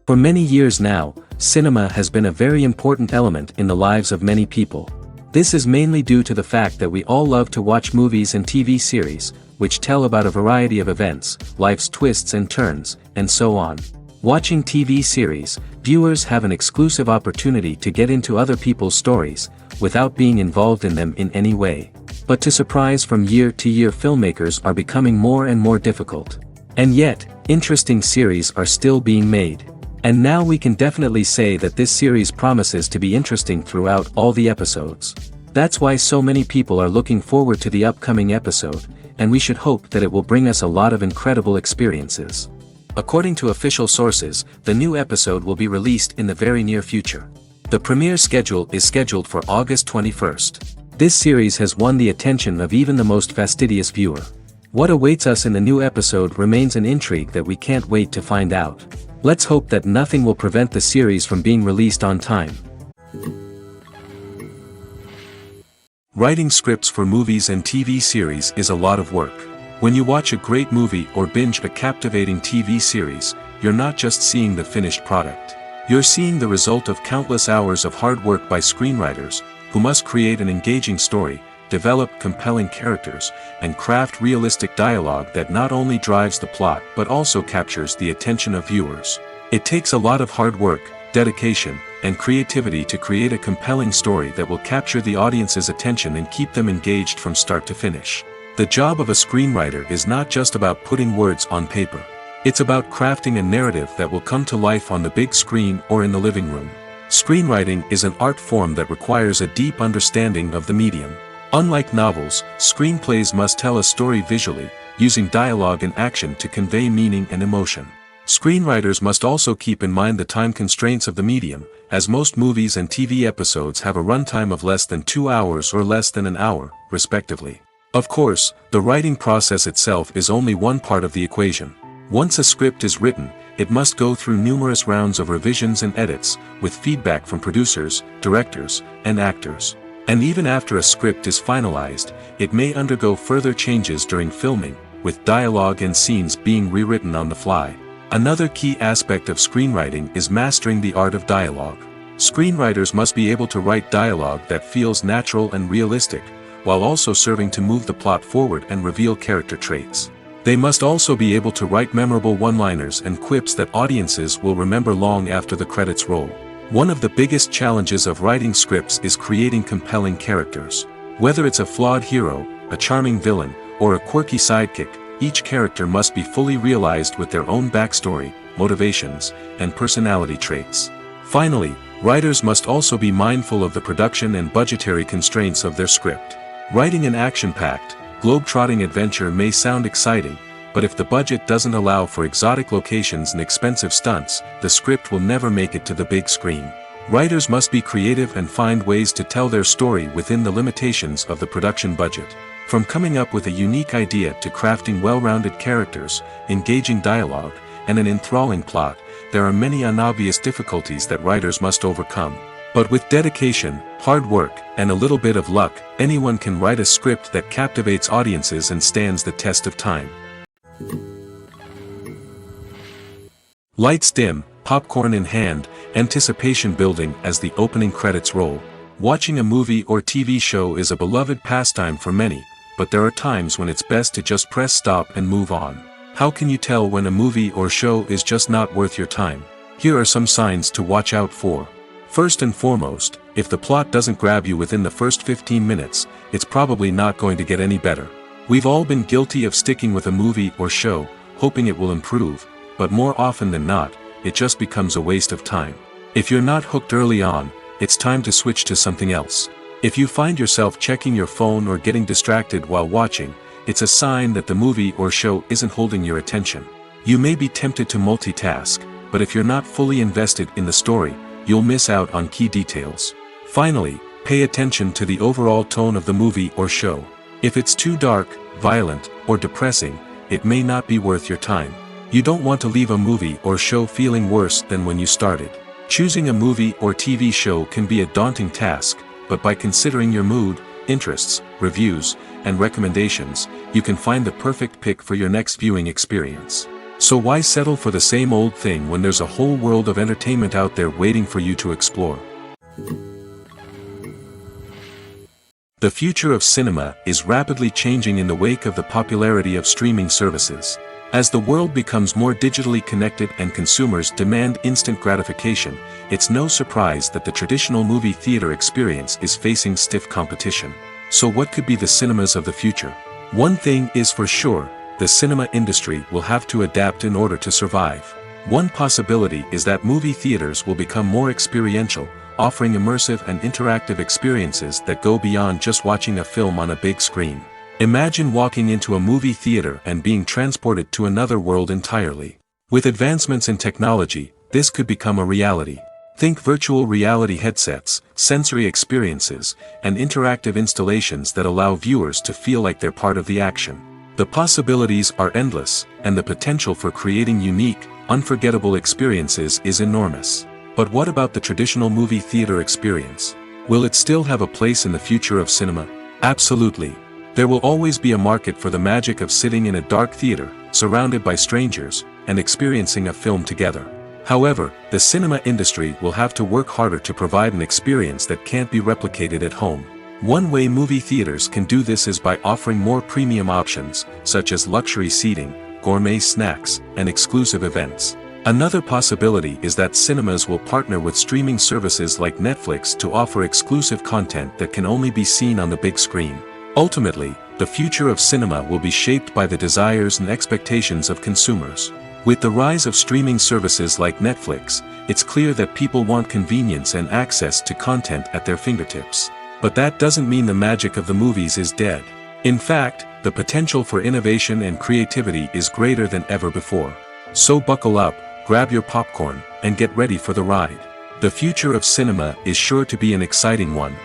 For many years now, cinema has been a very important element in the lives of many people. This is mainly due to the fact that we all love to watch movies and TV series, which tell about a variety of events, life's twists and turns, and so on. Watching TV series, viewers have an exclusive opportunity to get into other people's stories, without being involved in them in any way. But to surprise from year to year, filmmakers are becoming more and more difficult. And yet, interesting series are still being made. And now we can definitely say that this series promises to be interesting throughout all the episodes. That's why so many people are looking forward to the upcoming episode, and we should hope that it will bring us a lot of incredible experiences. According to official sources, the new episode will be released in the very near future. The premiere schedule is scheduled for August 21st. This series has won the attention of even the most fastidious viewer. What awaits us in the new episode remains an intrigue that we can't wait to find out. Let's hope that nothing will prevent the series from being released on time. Writing scripts for movies and TV series is a lot of work. When you watch a great movie or binge a captivating TV series, you're not just seeing the finished product. You're seeing the result of countless hours of hard work by screenwriters, who must create an engaging story, develop compelling characters, and craft realistic dialogue that not only drives the plot but also captures the attention of viewers. It takes a lot of hard work, dedication, and creativity to create a compelling story that will capture the audience's attention and keep them engaged from start to finish. The job of a screenwriter is not just about putting words on paper. It's about crafting a narrative that will come to life on the big screen or in the living room. Screenwriting is an art form that requires a deep understanding of the medium. Unlike novels, screenplays must tell a story visually, using dialogue and action to convey meaning and emotion. Screenwriters must also keep in mind the time constraints of the medium, as most movies and TV episodes have a runtime of less than 2 hours or less than an hour, respectively. Of course, the writing process itself is only one part of the equation. Once a script is written, it must go through numerous rounds of revisions and edits, with feedback from producers, directors, and actors. And even after a script is finalized, it may undergo further changes during filming, with dialogue and scenes being rewritten on the fly. Another key aspect of screenwriting is mastering the art of dialogue. Screenwriters must be able to write dialogue that feels natural and realistic, while also serving to move the plot forward and reveal character traits. They must also be able to write memorable one-liners and quips that audiences will remember long after the credits roll. One of the biggest challenges of writing scripts is creating compelling characters. Whether it's a flawed hero, a charming villain, or a quirky sidekick, each character must be fully realized with their own backstory, motivations, and personality traits. Finally, writers must also be mindful of the production and budgetary constraints of their script. Writing an action-packed, globe-trotting adventure may sound exciting, but if the budget doesn't allow for exotic locations and expensive stunts, the script will never make it to the big screen. Writers must be creative and find ways to tell their story within the limitations of the production budget. From coming up with a unique idea to crafting well-rounded characters, engaging dialogue, and an enthralling plot, there are many unobvious difficulties that writers must overcome. But with dedication, hard work, and a little bit of luck, anyone can write a script that captivates audiences and stands the test of time. Lights dim, popcorn in hand, anticipation building as the opening credits roll. Watching a movie or TV show is a beloved pastime for many, but there are times when it's best to just press stop and move on. How can you tell when a movie or show is just not worth your time? Here are some signs to watch out for. First and foremost, if the plot doesn't grab you within the first 15 minutes, it's probably not going to get any better. We've all been guilty of sticking with a movie or show, hoping it will improve, but more often than not, it just becomes a waste of time. If you're not hooked early on, it's time to switch to something else. If you find yourself checking your phone or getting distracted while watching, it's a sign that the movie or show isn't holding your attention. You may be tempted to multitask, but if you're not fully invested in the story, you'll miss out on key details. Finally, pay attention to the overall tone of the movie or show. If it's too dark, violent, or depressing, it may not be worth your time. You don't want to leave a movie or show feeling worse than when you started. Choosing a movie or TV show can be a daunting task, but by considering your mood, interests, reviews, and recommendations, you can find the perfect pick for your next viewing experience. So why settle for the same old thing when there's a whole world of entertainment out there waiting for you to explore? The future of cinema is rapidly changing in the wake of the popularity of streaming services. As the world becomes more digitally connected and consumers demand instant gratification, it's no surprise that the traditional movie theater experience is facing stiff competition. So what could be the cinemas of the future? One thing is for sure, the cinema industry will have to adapt in order to survive. One possibility is that movie theaters will become more experiential, offering immersive and interactive experiences that go beyond just watching a film on a big screen. Imagine walking into a movie theater and being transported to another world entirely. With advancements in technology, this could become a reality. Think virtual reality headsets, sensory experiences, and interactive installations that allow viewers to feel like they're part of the action. The possibilities are endless, and the potential for creating unique, unforgettable experiences is enormous. But what about the traditional movie theater experience? Will it still have a place in the future of cinema? Absolutely. There will always be a market for the magic of sitting in a dark theater, surrounded by strangers, and experiencing a film together. However, the cinema industry will have to work harder to provide an experience that can't be replicated at home. One way movie theaters can do this is by offering more premium options, such as luxury seating, gourmet snacks, and exclusive events. Another possibility is that cinemas will partner with streaming services like Netflix to offer exclusive content that can only be seen on the big screen. Ultimately, the future of cinema will be shaped by the desires and expectations of consumers. With the rise of streaming services like Netflix, it's clear that people want convenience and access to content at their fingertips. But that doesn't mean the magic of the movies is dead. In fact, the potential for innovation and creativity is greater than ever before. So buckle up, grab your popcorn, and get ready for the ride. The future of cinema is sure to be an exciting one.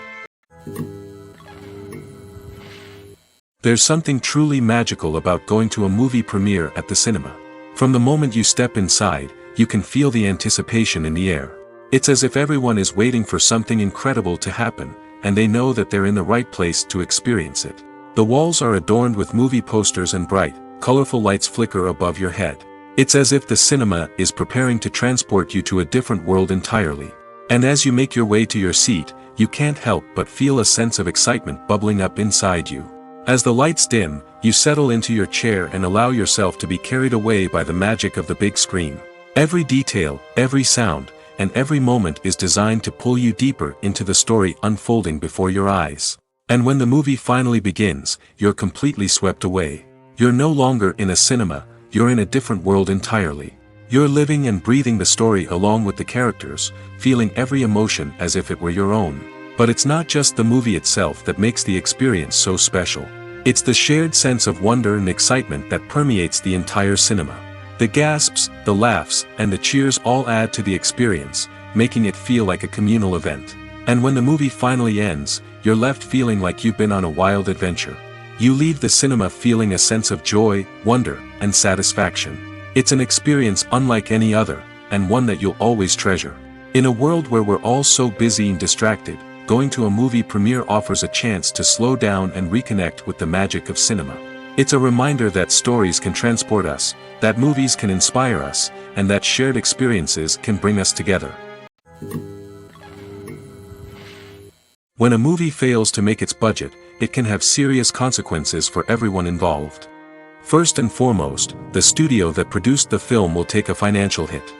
There's something truly magical about going to a movie premiere at the cinema. From the moment you step inside, you can feel the anticipation in the air. It's as if everyone is waiting for something incredible to happen, and they know that they're in the right place to experience it. The walls are adorned with movie posters and bright, colorful lights flicker above your head. It's as if the cinema is preparing to transport you to a different world entirely. And as you make your way to your seat, you can't help but feel a sense of excitement bubbling up inside you. As the lights dim, you settle into your chair and allow yourself to be carried away by the magic of the big screen. Every detail, every sound, and every moment is designed to pull you deeper into the story unfolding before your eyes. And when the movie finally begins, you're completely swept away. You're no longer in a cinema, you're in a different world entirely. You're living and breathing the story along with the characters, feeling every emotion as if it were your own. But it's not just the movie itself that makes the experience so special. It's the shared sense of wonder and excitement that permeates the entire cinema. The gasps, the laughs, and the cheers all add to the experience, making it feel like a communal event. And when the movie finally ends, you're left feeling like you've been on a wild adventure. You leave the cinema feeling a sense of joy, wonder, and satisfaction. It's an experience unlike any other, and one that you'll always treasure. In a world where we're all so busy and distracted, going to a movie premiere offers a chance to slow down and reconnect with the magic of cinema. It's a reminder that stories can transport us, that movies can inspire us, and that shared experiences can bring us together. When a movie fails to make its budget, it can have serious consequences for everyone involved. First and foremost, the studio that produced the film will take a financial hit.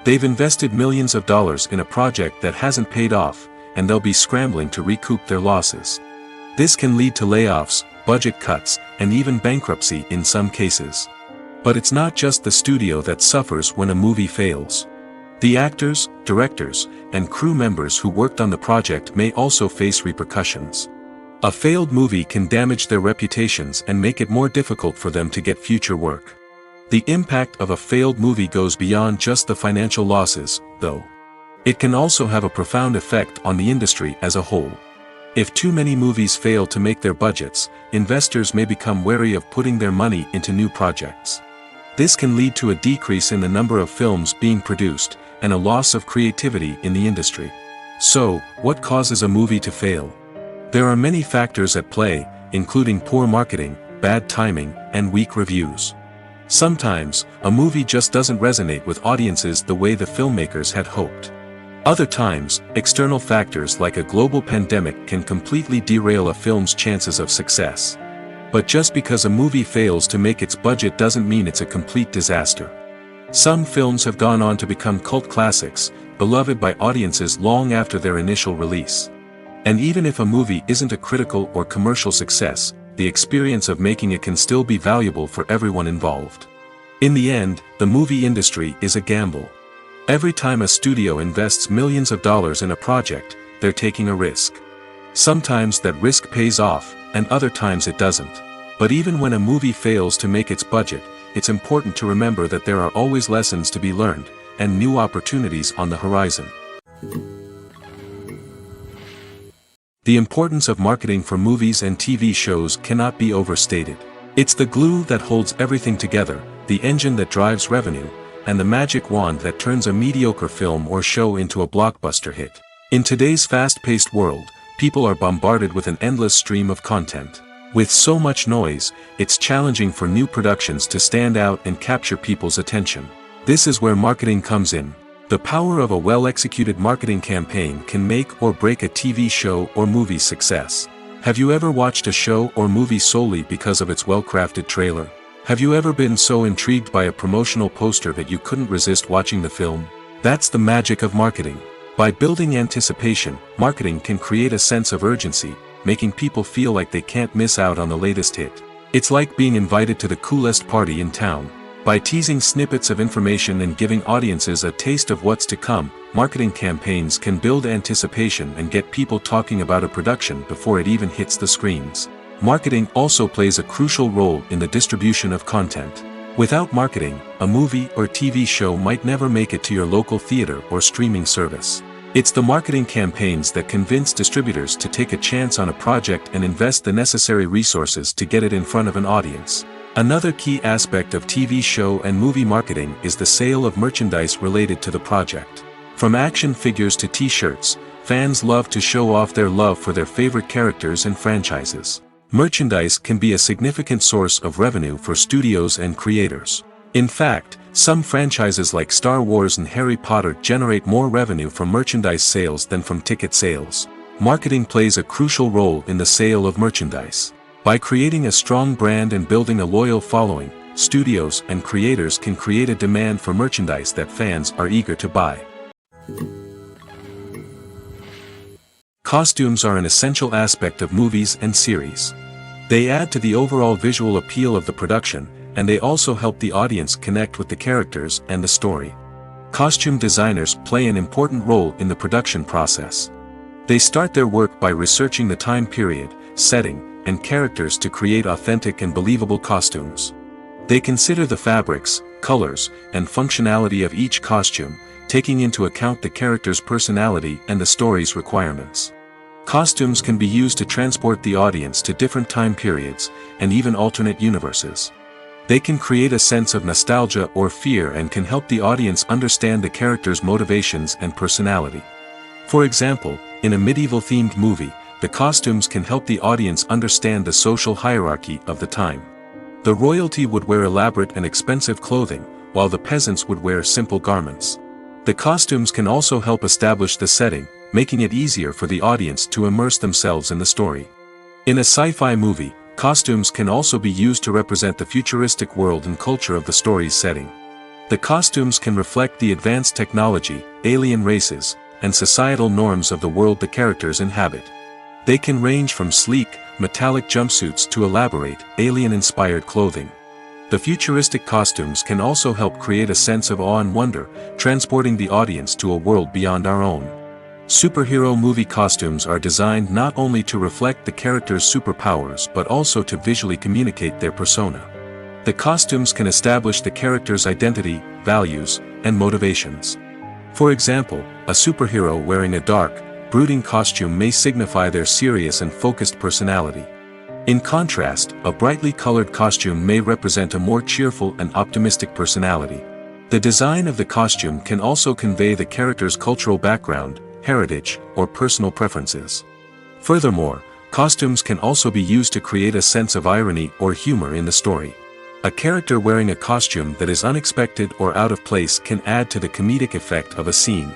They've invested millions of dollars in a project that hasn't paid off, and they'll be scrambling to recoup their losses. This can lead to layoffs, budget cuts, and even bankruptcy in some cases. But it's not just the studio that suffers when a movie fails. The actors, directors, and crew members who worked on the project may also face repercussions. A failed movie can damage their reputations and make it more difficult for them to get future work. The impact of a failed movie goes beyond just the financial losses, though. It can also have a profound effect on the industry as a whole. If too many movies fail to make their budgets, investors may become wary of putting their money into new projects. This can lead to a decrease in the number of films being produced, and a loss of creativity in the industry. So, what causes a movie to fail? There are many factors at play, including poor marketing, bad timing, and weak reviews. Sometimes, a movie just doesn't resonate with audiences the way the filmmakers had hoped. Other times, external factors like a global pandemic can completely derail a film's chances of success. But just because a movie fails to make its budget doesn't mean it's a complete disaster. Some films have gone on to become cult classics, beloved by audiences long after their initial release. And even if a movie isn't a critical or commercial success, the experience of making it can still be valuable for everyone involved. In the end, the movie industry is a gamble. Every time a studio invests millions of dollars in a project, they're taking a risk. Sometimes that risk pays off, and other times it doesn't. But even when a movie fails to make its budget, it's important to remember that there are always lessons to be learned, and new opportunities on the horizon. The importance of marketing for movies and TV shows cannot be overstated. It's the glue that holds everything together, the engine that drives revenue, and the magic wand that turns a mediocre film or show into a blockbuster hit. In today's fast-paced world, people are bombarded with an endless stream of content. With so much noise, it's challenging for new productions to stand out and capture people's attention. This is where marketing comes in. The power of a well-executed marketing campaign can make or break a TV show or movie's success. Have you ever watched a show or movie solely because of its well-crafted trailer? Have you ever been so intrigued by a promotional poster that you couldn't resist watching the film? That's the magic of marketing. By building anticipation, marketing can create a sense of urgency, making people feel like they can't miss out on the latest hit. It's like being invited to the coolest party in town. By teasing snippets of information and giving audiences a taste of what's to come, marketing campaigns can build anticipation and get people talking about a production before it even hits the screens. Marketing also plays a crucial role in the distribution of content. Without marketing, a movie or TV show might never make it to your local theater or streaming service. It's the marketing campaigns that convince distributors to take a chance on a project and invest the necessary resources to get it in front of an audience. Another key aspect of TV show and movie marketing is the sale of merchandise related to the project. From action figures to t-shirts, fans love to show off their love for their favorite characters and franchises. Merchandise can be a significant source of revenue for studios and creators. In fact, some franchises like Star Wars and Harry Potter generate more revenue from merchandise sales than from ticket sales. Marketing plays a crucial role in the sale of merchandise. By creating a strong brand and building a loyal following, studios and creators can create a demand for merchandise that fans are eager to buy. Costumes are an essential aspect of movies and series. They add to the overall visual appeal of the production, and they also help the audience connect with the characters and the story. Costume designers play an important role in the production process. They start their work by researching the time period, setting, and characters to create authentic and believable costumes. They consider the fabrics, colors, and functionality of each costume, taking into account the character's personality and the story's requirements. Costumes can be used to transport the audience to different time periods, and even alternate universes. They can create a sense of nostalgia or fear and can help the audience understand the character's motivations and personality. For example, in a medieval-themed movie, the costumes can help the audience understand the social hierarchy of the time. The royalty would wear elaborate and expensive clothing, while the peasants would wear simple garments. The costumes can also help establish the setting, making it easier for the audience to immerse themselves in the story. In a sci-fi movie, costumes can also be used to represent the futuristic world and culture of the story's setting. The costumes can reflect the advanced technology, alien races, and societal norms of the world the characters inhabit. They can range from sleek, metallic jumpsuits to elaborate, alien-inspired clothing. The futuristic costumes can also help create a sense of awe and wonder, transporting the audience to a world beyond our own. Superhero movie costumes are designed not only to reflect the character's superpowers but also to visually communicate their persona. The costumes can establish the character's identity, values, and motivations. For example, a superhero wearing a dark, brooding costume may signify their serious and focused personality. In contrast, a brightly colored costume may represent a more cheerful and optimistic personality. The design of the costume can also convey the character's cultural background, heritage, or personal preferences. Furthermore, costumes can also be used to create a sense of irony or humor in the story. A character wearing a costume that is unexpected or out of place can add to the comedic effect of a scene.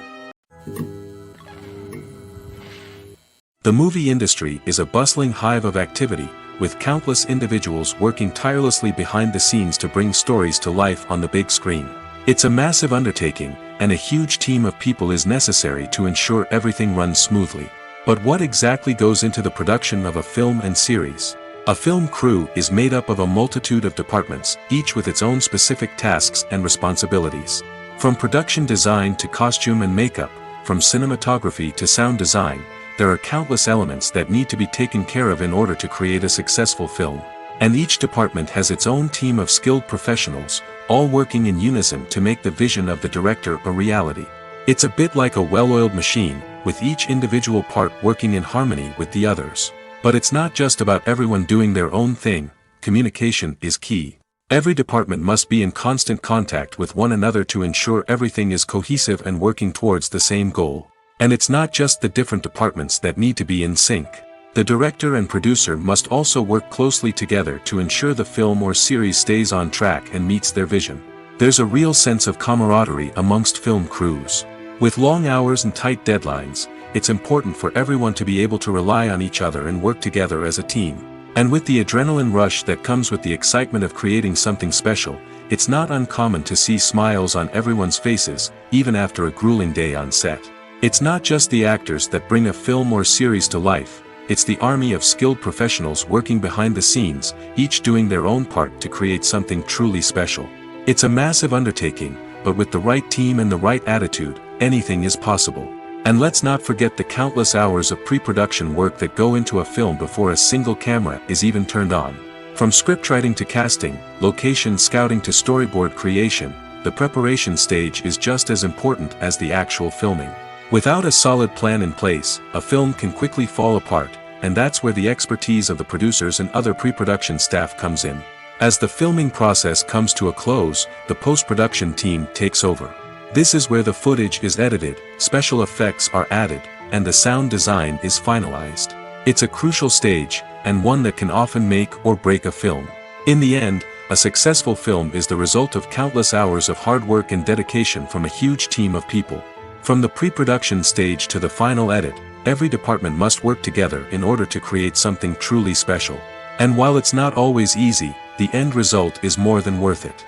The movie industry is a bustling hive of activity, with countless individuals working tirelessly behind the scenes to bring stories to life on the big screen. It's a massive undertaking, and a huge team of people is necessary to ensure everything runs smoothly. But what exactly goes into the production of a film and series? A film crew is made up of a multitude of departments, each with its own specific tasks and responsibilities. From production design to costume and makeup, from cinematography to sound design, there are countless elements that need to be taken care of in order to create a successful film. And each department has its own team of skilled professionals, all working in unison to make the vision of the director a reality. It's a bit like a well-oiled machine, with each individual part working in harmony with the others. But it's not just about everyone doing their own thing. Communication is key. Every department must be in constant contact with one another to ensure everything is cohesive and working towards the same goal. And it's not just the different departments that need to be in sync. The director and producer must also work closely together to ensure the film or series stays on track and meets their vision. There's a real sense of camaraderie amongst film crews. With long hours and tight deadlines, it's important for everyone to be able to rely on each other and work together as a team. And with the adrenaline rush that comes with the excitement of creating something special, it's not uncommon to see smiles on everyone's faces, even after a grueling day on set. It's not just the actors that bring a film or series to life, it's the army of skilled professionals working behind the scenes, each doing their own part to create something truly special. It's a massive undertaking, but with the right team and the right attitude, anything is possible. And let's not forget the countless hours of pre-production work that go into a film before a single camera is even turned on. From scriptwriting to casting, location scouting to storyboard creation, the preparation stage is just as important as the actual filming. Without a solid plan in place, a film can quickly fall apart, and that's where the expertise of the producers and other pre-production staff comes in. As the filming process comes to a close, the post-production team takes over. This is where the footage is edited, special effects are added, and the sound design is finalized. It's a crucial stage, and one that can often make or break a film. In the end, a successful film is the result of countless hours of hard work and dedication from a huge team of people. From the pre-production stage to the final edit, every department must work together in order to create something truly special. And while it's not always easy, the end result is more than worth it.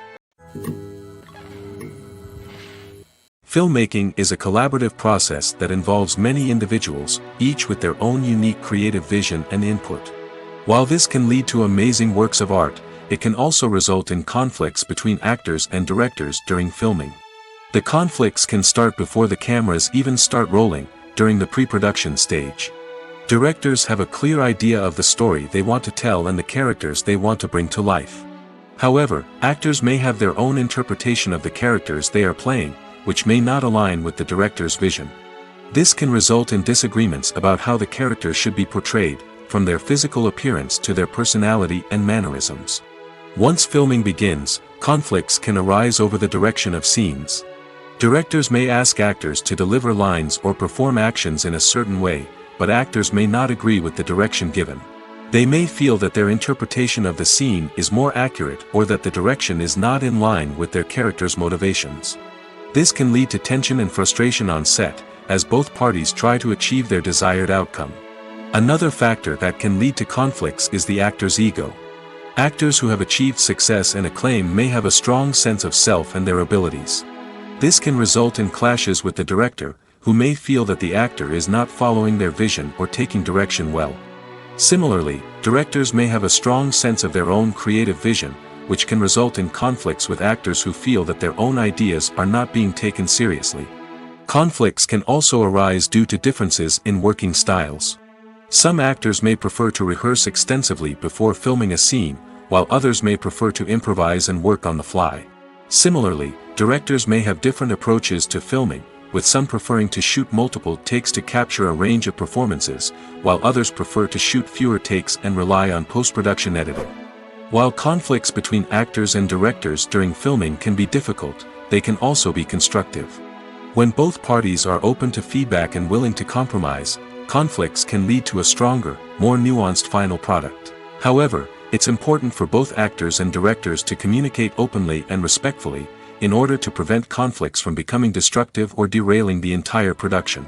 Filmmaking is a collaborative process that involves many individuals, each with their own unique creative vision and input. While this can lead to amazing works of art, it can also result in conflicts between actors and directors during filming. The conflicts can start before the cameras even start rolling, during the pre-production stage. Directors have a clear idea of the story they want to tell and the characters they want to bring to life. However, actors may have their own interpretation of the characters they are playing, which may not align with the director's vision. This can result in disagreements about how the characters should be portrayed, from their physical appearance to their personality and mannerisms. Once filming begins, conflicts can arise over the direction of scenes. Directors may ask actors to deliver lines or perform actions in a certain way, but actors may not agree with the direction given. They may feel that their interpretation of the scene is more accurate or that the direction is not in line with their character's motivations. This can lead to tension and frustration on set, as both parties try to achieve their desired outcome. Another factor that can lead to conflicts is the actor's ego. Actors who have achieved success and acclaim may have a strong sense of self and their abilities. This can result in clashes with the director, who may feel that the actor is not following their vision or taking direction well. Similarly, directors may have a strong sense of their own creative vision, which can result in conflicts with actors who feel that their own ideas are not being taken seriously. Conflicts can also arise due to differences in working styles. Some actors may prefer to rehearse extensively before filming a scene, while others may prefer to improvise and work on the fly. Similarly, directors may have different approaches to filming, with some preferring to shoot multiple takes to capture a range of performances, while others prefer to shoot fewer takes and rely on post-production editing. While conflicts between actors and directors during filming can be difficult, they can also be constructive. When both parties are open to feedback and willing to compromise, conflicts can lead to a stronger, more nuanced final product. However, it's important for both actors and directors to communicate openly and respectfully, in order to prevent conflicts from becoming destructive or derailing the entire production.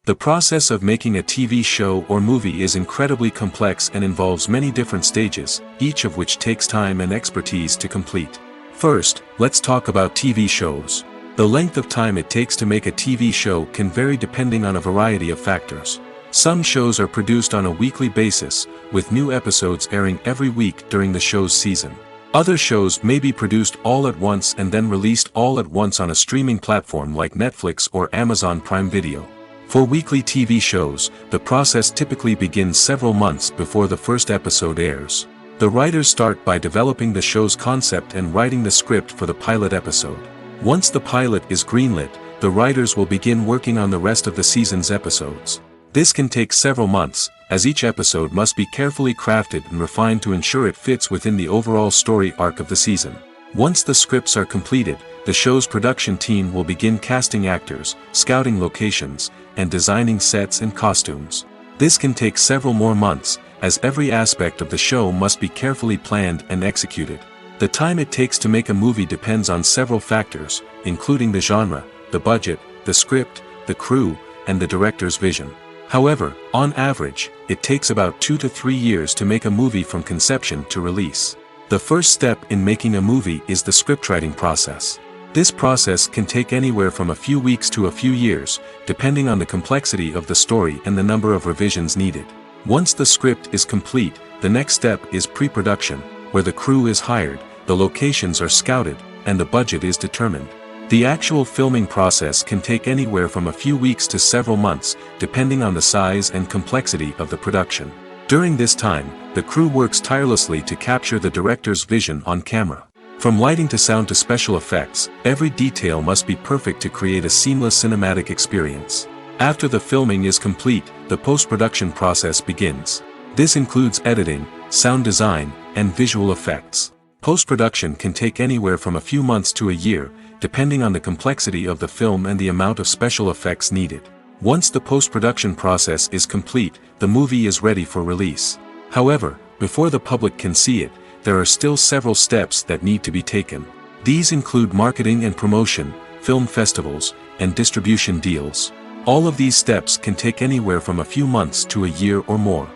The process of making a TV show or movie is incredibly complex and involves many different stages, each of which takes time and expertise to complete. First, let's talk about TV shows. The length of time it takes to make a TV show can vary depending on a variety of factors. Some shows are produced on a weekly basis, with new episodes airing every week during the show's season. Other shows may be produced all at once and then released all at once on a streaming platform like Netflix or Amazon Prime Video. For weekly TV shows, the process typically begins several months before the first episode airs. The writers start by developing the show's concept and writing the script for the pilot episode. Once the pilot is greenlit, the writers will begin working on the rest of the season's episodes. This can take several months, as each episode must be carefully crafted and refined to ensure it fits within the overall story arc of the season. Once the scripts are completed, the show's production team will begin casting actors, scouting locations, and designing sets and costumes. This can take several more months, as every aspect of the show must be carefully planned and executed. The time it takes to make a movie depends on several factors, including the genre, the budget, the script, the crew, and the director's vision. However, on average, it takes about 2 to 3 years to make a movie from conception to release. The first step in making a movie is the scriptwriting process. This process can take anywhere from a few weeks to a few years, depending on the complexity of the story and the number of revisions needed. Once the script is complete, the next step is pre-production, where the crew is hired, the locations are scouted, and the budget is determined. The actual filming process can take anywhere from a few weeks to several months, depending on the size and complexity of the production. During this time, the crew works tirelessly to capture the director's vision on camera. From lighting to sound to special effects, every detail must be perfect to create a seamless cinematic experience. After the filming is complete, the post-production process begins. This includes editing, sound design, and visual effects. Post-production can take anywhere from a few months to a year, depending on the complexity of the film and the amount of special effects needed. Once the post-production process is complete, the movie is ready for release. However, before the public can see it, there are still several steps that need to be taken. These include marketing and promotion, film festivals, and distribution deals. All of these steps can take anywhere from a few months to a year or more.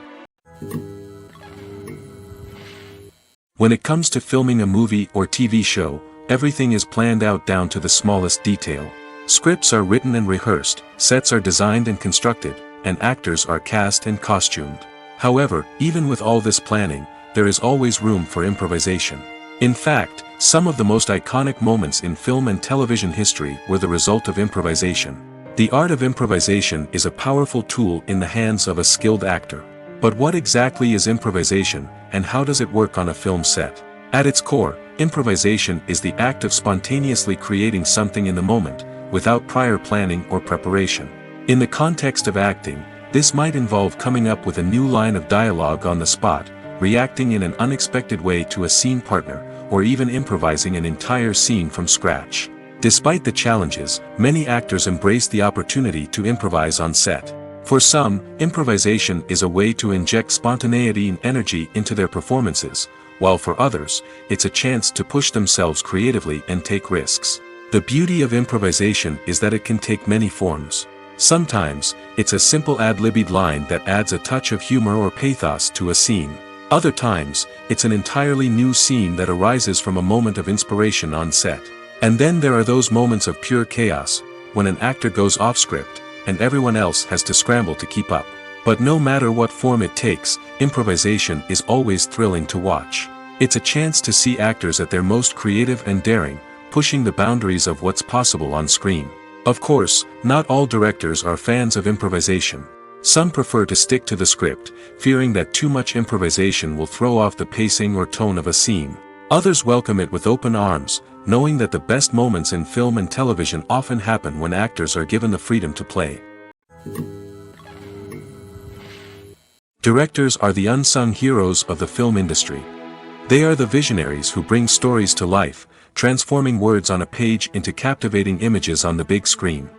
When it comes to filming a movie or TV show, everything is planned out down to the smallest detail. Scripts are written and rehearsed, sets are designed and constructed, and actors are cast and costumed. However, even with all this planning, there is always room for improvisation. In fact, some of the most iconic moments in film and television history were the result of improvisation. The art of improvisation is a powerful tool in the hands of a skilled actor. But what exactly is improvisation, and how does it work on a film set? At its core, improvisation is the act of spontaneously creating something in the moment, without prior planning or preparation. In the context of acting, this might involve coming up with a new line of dialogue on the spot, reacting in an unexpected way to a scene partner, or even improvising an entire scene from scratch. Despite the challenges, many actors embrace the opportunity to improvise on set. For some, improvisation is a way to inject spontaneity and energy into their performances, while for others, it's a chance to push themselves creatively and take risks. The beauty of improvisation is that it can take many forms. Sometimes, it's a simple ad-libbed line that adds a touch of humor or pathos to a scene. Other times, it's an entirely new scene that arises from a moment of inspiration on set. And then there are those moments of pure chaos, when an actor goes off script, and everyone else has to scramble to keep up. But no matter what form it takes, improvisation is always thrilling to watch. It's a chance to see actors at their most creative and daring, pushing the boundaries of what's possible on screen. Of course, not all directors are fans of improvisation. Some prefer to stick to the script, fearing that too much improvisation will throw off the pacing or tone of a scene. Others welcome it with open arms, knowing that the best moments in film and television often happen when actors are given the freedom to play. Directors are the unsung heroes of the film industry. They are the visionaries who bring stories to life, transforming words on a page into captivating images on the big screen.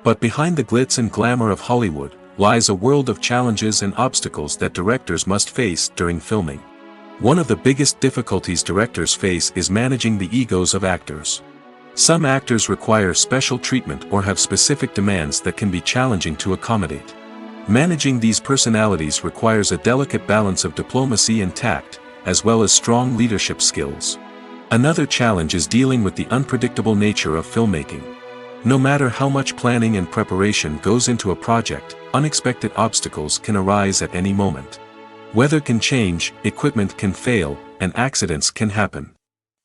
But behind the glitz and glamour of Hollywood, lies a world of challenges and obstacles that directors must face during filming. One of the biggest difficulties directors face is managing the egos of actors. Some actors require special treatment or have specific demands that can be challenging to accommodate. Managing these personalities requires a delicate balance of diplomacy and tact, as well as strong leadership skills. Another challenge is dealing with the unpredictable nature of filmmaking. No matter how much planning and preparation goes into a project, unexpected obstacles can arise at any moment. Weather can change, equipment can fail, and accidents can happen.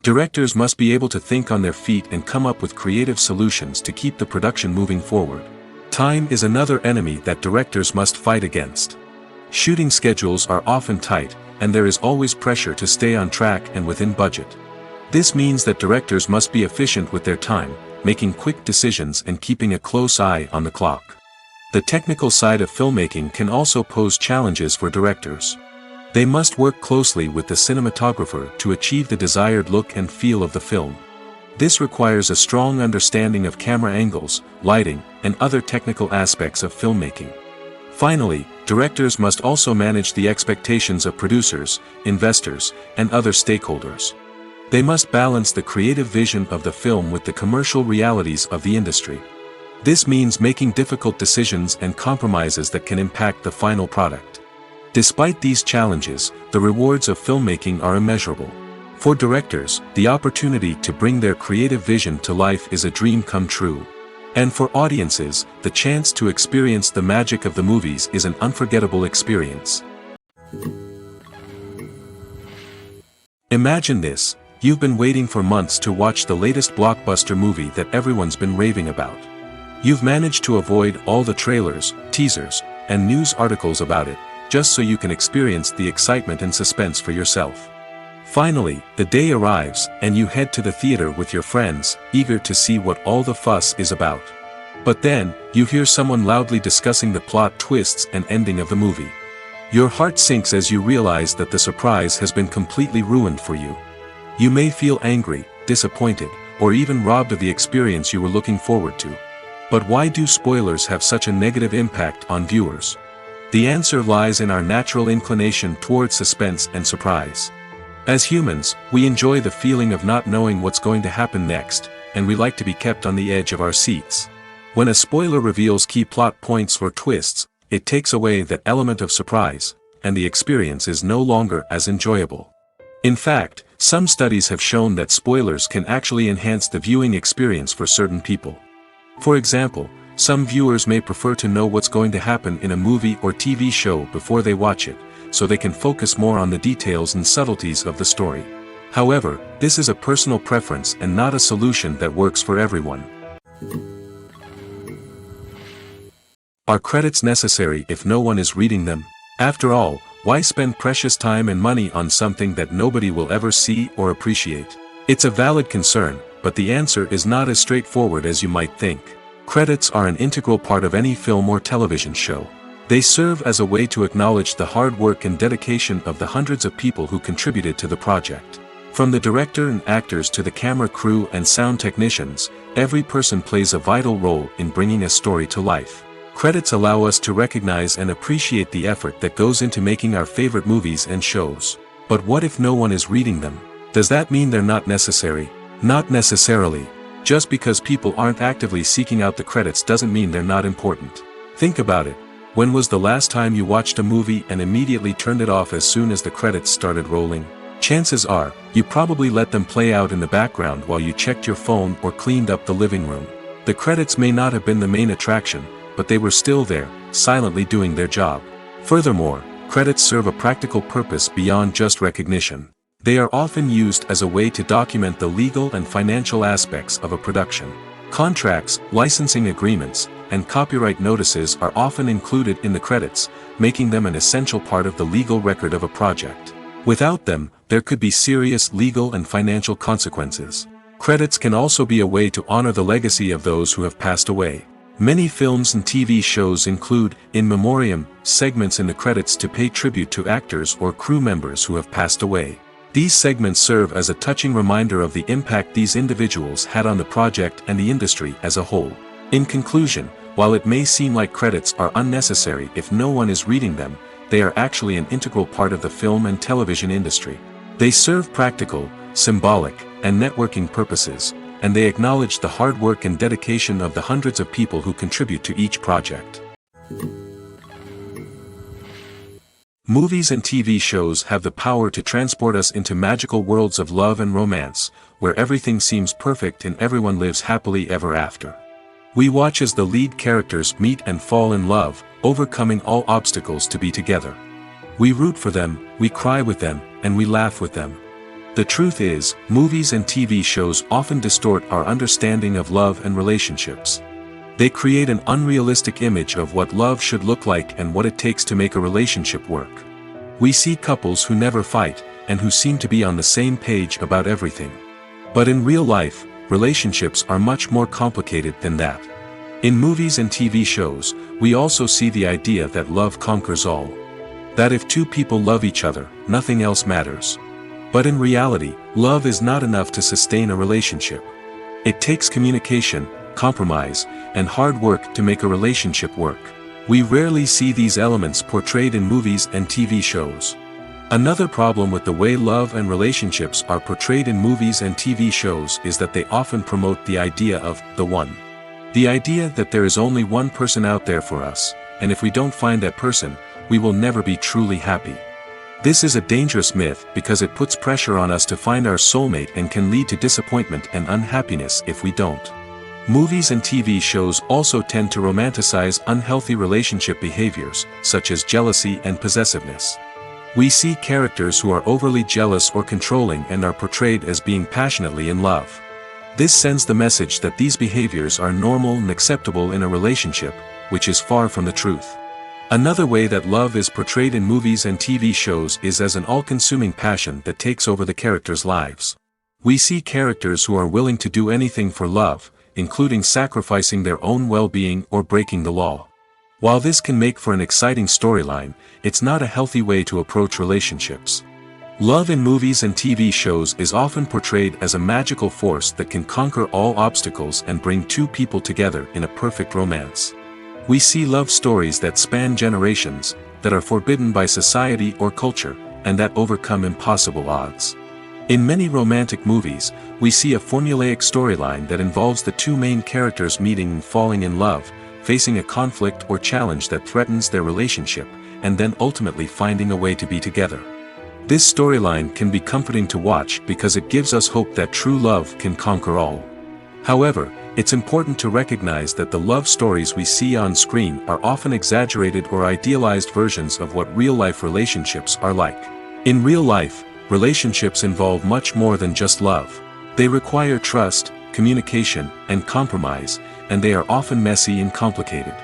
Directors must be able to think on their feet and come up with creative solutions to keep the production moving forward. Time is another enemy that directors must fight against. Shooting schedules are often tight, and there is always pressure to stay on track and within budget. This means that directors must be efficient with their time, making quick decisions and keeping a close eye on the clock. The technical side of filmmaking can also pose challenges for directors. They must work closely with the cinematographer to achieve the desired look and feel of the film. This requires a strong understanding of camera angles, lighting, and other technical aspects of filmmaking. Finally, directors must also manage the expectations of producers, investors, and other stakeholders. They must balance the creative vision of the film with the commercial realities of the industry. This means making difficult decisions and compromises that can impact the final product. Despite these challenges, the rewards of filmmaking are immeasurable. For directors, the opportunity to bring their creative vision to life is a dream come true. And for audiences, the chance to experience the magic of the movies is an unforgettable experience. Imagine this: you've been waiting for months to watch the latest blockbuster movie that everyone's been raving about. You've managed to avoid all the trailers, teasers, and news articles about it, just so you can experience the excitement and suspense for yourself. Finally, the day arrives, and you head to the theater with your friends, eager to see what all the fuss is about. But then, you hear someone loudly discussing the plot twists and ending of the movie. Your heart sinks as you realize that the surprise has been completely ruined for you. You may feel angry, disappointed, or even robbed of the experience you were looking forward to. But why do spoilers have such a negative impact on viewers? The answer lies in our natural inclination towards suspense and surprise. As humans, we enjoy the feeling of not knowing what's going to happen next, and we like to be kept on the edge of our seats. When a spoiler reveals key plot points or twists, it takes away that element of surprise, and the experience is no longer as enjoyable. In fact, some studies have shown that spoilers can actually enhance the viewing experience for certain people. For example, some viewers may prefer to know what's going to happen in a movie or TV show before they watch it, so they can focus more on the details and subtleties of the story. However, this is a personal preference and not a solution that works for everyone. Are credits necessary if no one is reading them? After all, why spend precious time and money on something that nobody will ever see or appreciate? It's a valid concern, but the answer is not as straightforward as you might think. Credits are an integral part of any film or television show. They serve as a way to acknowledge the hard work and dedication of the hundreds of people who contributed to the project. From the director and actors to the camera crew and sound technicians, every person plays a vital role in bringing a story to life. Credits allow us to recognize and appreciate the effort that goes into making our favorite movies and shows. But what if no one is reading them? Does that mean they're not necessary? Not necessarily. Just because people aren't actively seeking out the credits doesn't mean they're not important. Think about it. When was the last time you watched a movie and immediately turned it off as soon as the credits started rolling? Chances are, you probably let them play out in the background while you checked your phone or cleaned up the living room. The credits may not have been the main attraction, but they were still there, silently doing their job. Furthermore, credits serve a practical purpose beyond just recognition. They are often used as a way to document the legal and financial aspects of a production. Contracts, licensing agreements, and copyright notices are often included in the credits, making them an essential part of the legal record of a project. Without them, there could be serious legal and financial consequences. Credits can also be a way to honor the legacy of those who have passed away. Many films and TV shows include, in memoriam, segments in the credits to pay tribute to actors or crew members who have passed away. These segments serve as a touching reminder of the impact these individuals had on the project and the industry as a whole. In conclusion, While it may seem like credits are unnecessary if no one is reading them, they are actually an integral part of the film and television industry. They serve practical, symbolic, and networking purposes, and they acknowledge the hard work and dedication of the hundreds of people who contribute to each project. Movies and TV shows have the power to transport us into magical worlds of love and romance, where everything seems perfect and everyone lives happily ever after. We watch as the lead characters meet and fall in love, overcoming all obstacles to be together. We root for them, we cry with them, and we laugh with them. The truth is, movies and TV shows often distort our understanding of love and relationships. They create an unrealistic image of what love should look like and what it takes to make a relationship work. We see couples who never fight, and who seem to be on the same page about everything. But in real life, relationships are much more complicated than that. In movies and TV shows, we also see the idea that love conquers all. That if two people love each other, nothing else matters. But in reality, love is not enough to sustain a relationship. It takes communication, compromise, and hard work to make a relationship work. We rarely see these elements portrayed in movies and TV shows. Another problem with the way love and relationships are portrayed in movies and TV shows is that they often promote the idea of the one. The idea that there is only one person out there for us, and if we don't find that person, we will never be truly happy. This is a dangerous myth because it puts pressure on us to find our soulmate and can lead to disappointment and unhappiness if we don't. Movies and TV shows also tend to romanticize unhealthy relationship behaviors, such as jealousy and possessiveness. We see characters who are overly jealous or controlling and are portrayed as being passionately in love. This sends the message that these behaviors are normal and acceptable in a relationship, which is far from the truth. Another way that love is portrayed in movies and TV shows is as an all-consuming passion that takes over the characters' lives. We see characters who are willing to do anything for love, including sacrificing their own well-being or breaking the law. While this can make for an exciting storyline, it's not a healthy way to approach relationships. Love in movies and TV shows is often portrayed as a magical force that can conquer all obstacles and bring two people together in a perfect romance. We see love stories that span generations, that are forbidden by society or culture, and that overcome impossible odds. In many romantic movies, we see a formulaic storyline that involves the two main characters meeting and falling in love, facing a conflict or challenge that threatens their relationship, and then ultimately finding a way to be together. This storyline can be comforting to watch because it gives us hope that true love can conquer all. However, it's important to recognize that the love stories we see on screen are often exaggerated or idealized versions of what real-life relationships are like. In real life, relationships involve much more than just love. They require trust, communication, and compromise, and they are often messy and complicated.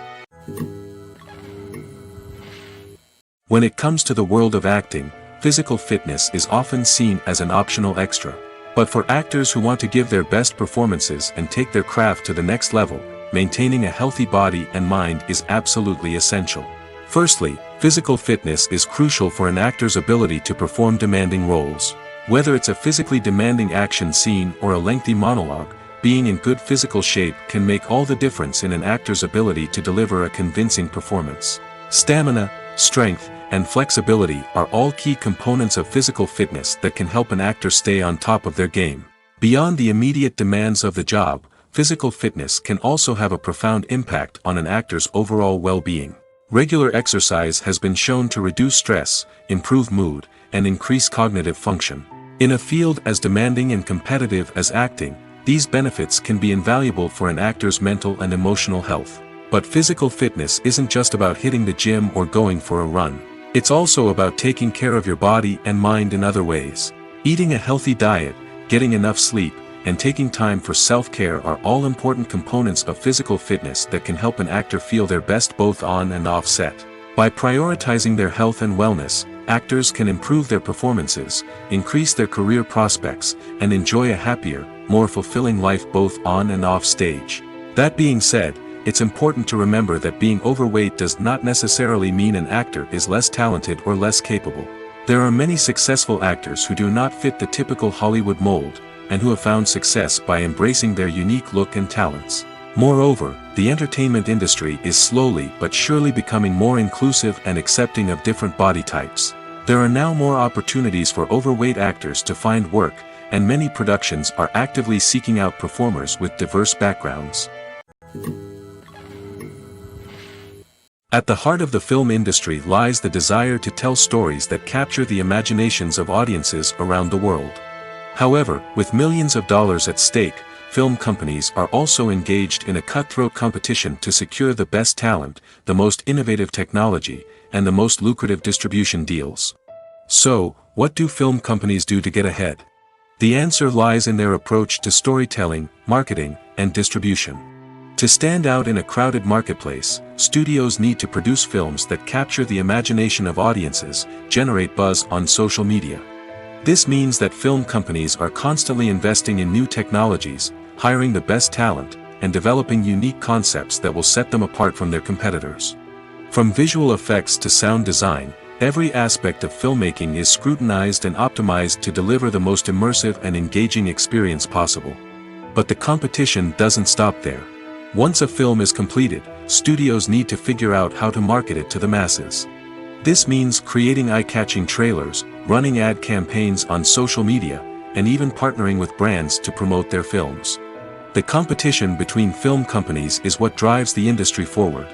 When it comes to the world of acting, physical fitness is often seen as an optional extra. But for actors who want to give their best performances and take their craft to the next level, maintaining a healthy body and mind is absolutely essential. Firstly, physical fitness is crucial for an actor's ability to perform demanding roles. Whether it's a physically demanding action scene or a lengthy monologue, being in good physical shape can make all the difference in an actor's ability to deliver a convincing performance. Stamina, strength, and flexibility are all key components of physical fitness that can help an actor stay on top of their game. Beyond the immediate demands of the job, physical fitness can also have a profound impact on an actor's overall well-being. Regular exercise has been shown to reduce stress, improve mood, and increase cognitive function. In a field as demanding and competitive as acting, these benefits can be invaluable for an actor's mental and emotional health. But physical fitness isn't just about hitting the gym or going for a run. It's also about taking care of your body and mind in other ways. Eating a healthy diet, getting enough sleep, and taking time for self-care are all important components of physical fitness that can help an actor feel their best both on and off set. By prioritizing their health and wellness, actors can improve their performances, increase their career prospects, and enjoy a happier, more fulfilling life both on and off stage. That being said, it's important to remember that being overweight does not necessarily mean an actor is less talented or less capable. There are many successful actors who do not fit the typical Hollywood mold, and who have found success by embracing their unique look and talents. Moreover, the entertainment industry is slowly but surely becoming more inclusive and accepting of different body types. There are now more opportunities for overweight actors to find work, and many productions are actively seeking out performers with diverse backgrounds. At the heart of the film industry lies the desire to tell stories that capture the imaginations of audiences around the world. However, with millions of dollars at stake, film companies are also engaged in a cutthroat competition to secure the best talent, the most innovative technology, and the most lucrative distribution deals. So, what do film companies do to get ahead? The answer lies in their approach to storytelling, marketing, and distribution. To stand out in a crowded marketplace, studios need to produce films that capture the imagination of audiences, generate buzz on social media. This means that film companies are constantly investing in new technologies, hiring the best talent, and developing unique concepts that will set them apart from their competitors. From visual effects to sound design, every aspect of filmmaking is scrutinized and optimized to deliver the most immersive and engaging experience possible. But the competition doesn't stop there. Once a film is completed, studios need to figure out how to market it to the masses. This means creating eye-catching trailers, running ad campaigns on social media, and even partnering with brands to promote their films. The competition between film companies is what drives the industry forward.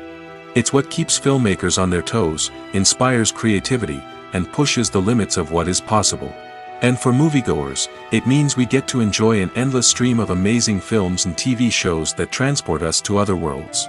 It's what keeps filmmakers on their toes, inspires creativity, and pushes the limits of what is possible. And for moviegoers, it means we get to enjoy an endless stream of amazing films and TV shows that transport us to other worlds.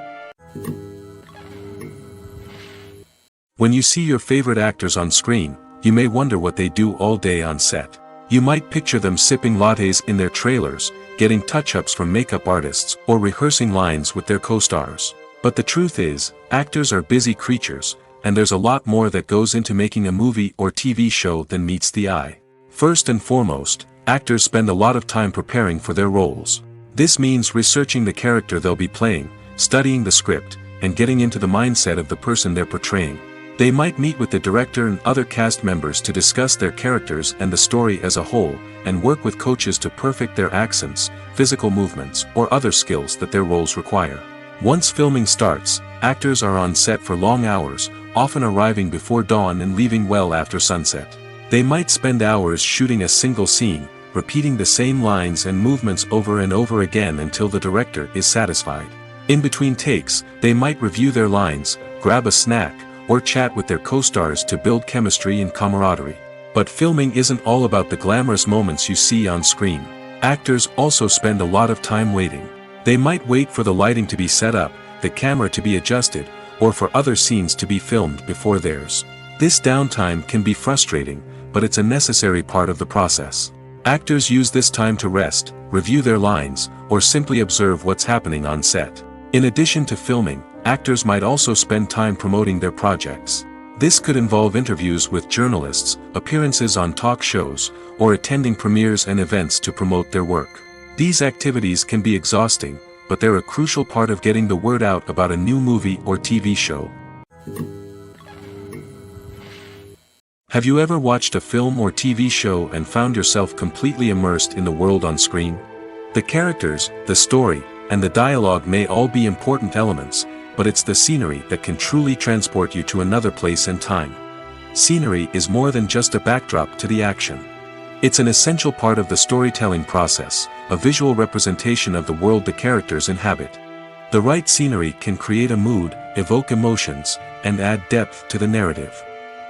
When you see your favorite actors on screen, you may wonder what they do all day on set. You might picture them sipping lattes in their trailers, getting touch-ups from makeup artists, or rehearsing lines with their co-stars. But the truth is, actors are busy creatures, and there's a lot more that goes into making a movie or TV show than meets the eye. First and foremost, actors spend a lot of time preparing for their roles. This means researching the character they'll be playing, studying the script, and getting into the mindset of the person they're portraying. They might meet with the director and other cast members to discuss their characters and the story as a whole, and work with coaches to perfect their accents, physical movements, or other skills that their roles require. Once filming starts, actors are on set for long hours, often arriving before dawn and leaving well after sunset. They might spend hours shooting a single scene, repeating the same lines and movements over and over again until the director is satisfied. In between takes, they might review their lines, grab a snack, or chat with their co-stars to build chemistry and camaraderie. But filming isn't all about the glamorous moments you see on screen. Actors also spend a lot of time waiting. They might wait for the lighting to be set up, the camera to be adjusted, or for other scenes to be filmed before theirs. This downtime can be frustrating, but it's a necessary part of the process. Actors use this time to rest, review their lines, or simply observe what's happening on set. In addition to filming, actors might also spend time promoting their projects. This could involve interviews with journalists, appearances on talk shows, or attending premieres and events to promote their work. These activities can be exhausting, but they're a crucial part of getting the word out about a new movie or TV show. Have you ever watched a film or TV show and found yourself completely immersed in the world on screen? The characters, the story, and the dialogue may all be important elements, but it's the scenery that can truly transport you to another place and time. Scenery is more than just a backdrop to the action. It's an essential part of the storytelling process, a visual representation of the world the characters inhabit. The right scenery can create a mood, evoke emotions, and add depth to the narrative.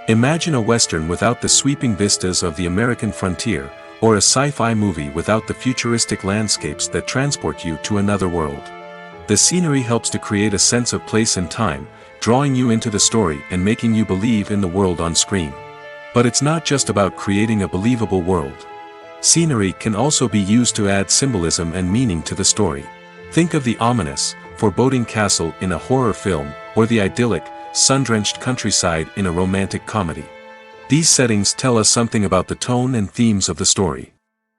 Imagine a Western without the sweeping vistas of the American frontier, or a sci-fi movie without the futuristic landscapes that transport you to another world. The scenery helps to create a sense of place and time, drawing you into the story and making you believe in the world on screen. But it's not just about creating a believable world. Scenery can also be used to add symbolism and meaning to the story. Think of the ominous, foreboding castle in a horror film, or the idyllic, sun-drenched countryside in a romantic comedy. These settings tell us something about the tone and themes of the story.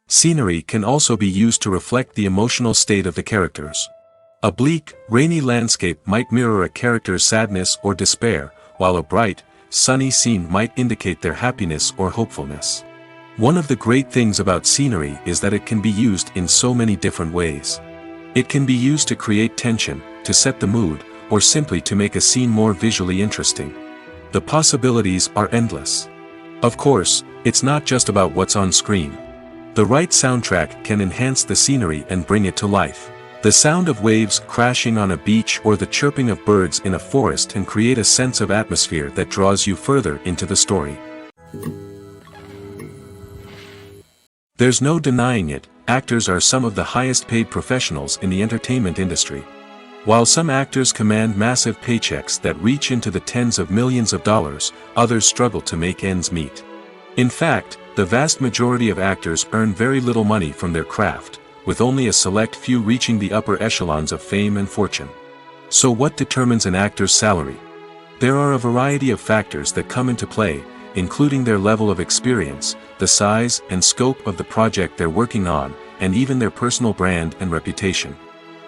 Scenery can also be used to reflect the emotional state of the characters. A bleak, rainy landscape might mirror a character's sadness or despair, while a bright, sunny scene might indicate their happiness or hopefulness. One of the great things about scenery is that it can be used in so many different ways. It can be used to create tension, to set the mood, or simply to make a scene more visually interesting. The possibilities are endless. Of course, it's not just about what's on screen. The right soundtrack can enhance the scenery and bring it to life. The sound of waves crashing on a beach or the chirping of birds in a forest can create a sense of atmosphere that draws you further into the story. There's no denying it, actors are some of the highest paid professionals in the entertainment industry. While some actors command massive paychecks that reach into the tens of millions of dollars, others struggle to make ends meet. In fact, the vast majority of actors earn very little money from their craft, with only a select few reaching the upper echelons of fame and fortune. So what determines an actor's salary? There are a variety of factors that come into play, including their level of experience, the size and scope of the project they're working on, and even their personal brand and reputation.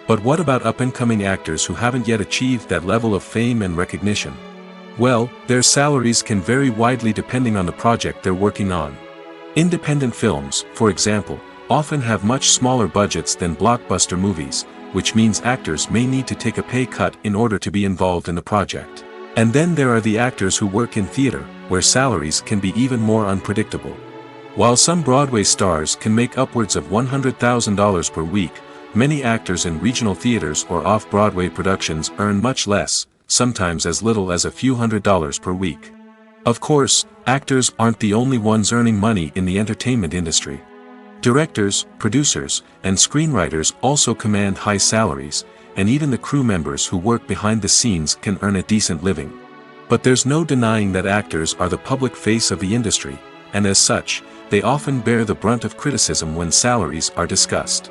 But what about up-and-coming actors who haven't yet achieved that level of fame and recognition? Well, their salaries can vary widely depending on the project they're working on. Independent films, for example, often have much smaller budgets than blockbuster movies, which means actors may need to take a pay cut in order to be involved in the project. And then there are the actors who work in theater, where salaries can be even more unpredictable. While some Broadway stars can make upwards of $100,000 per week, many actors in regional theaters or off-Broadway productions earn much less, sometimes as little as a few $100s per week. Of course, actors aren't the only ones earning money in the entertainment industry. Directors, producers, and screenwriters also command high salaries, and even the crew members who work behind the scenes can earn a decent living. But there's no denying that actors are the public face of the industry, and as such, they often bear the brunt of criticism when salaries are discussed.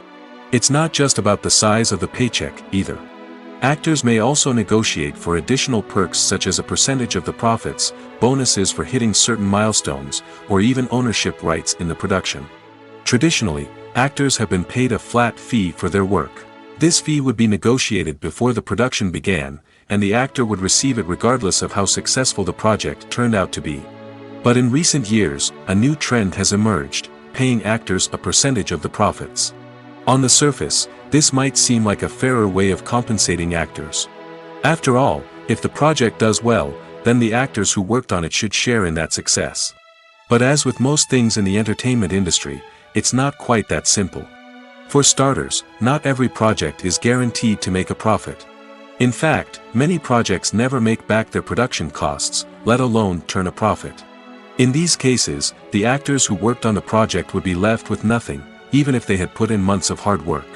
It's not just about the size of the paycheck, either. Actors may also negotiate for additional perks such as a percentage of the profits, bonuses for hitting certain milestones, or even ownership rights in the production. Traditionally, actors have been paid a flat fee for their work. This fee would be negotiated before the production began, and the actor would receive it regardless of how successful the project turned out to be. But in recent years, a new trend has emerged, paying actors a percentage of the profits. On the surface, this might seem like a fairer way of compensating actors. After all, if the project does well, then the actors who worked on it should share in that success. But as with most things in the entertainment industry, it's not quite that simple. For starters, not every project is guaranteed to make a profit. In fact, many projects never make back their production costs, let alone turn a profit. In these cases, the actors who worked on the project would be left with nothing, even if they had put in months of hard work.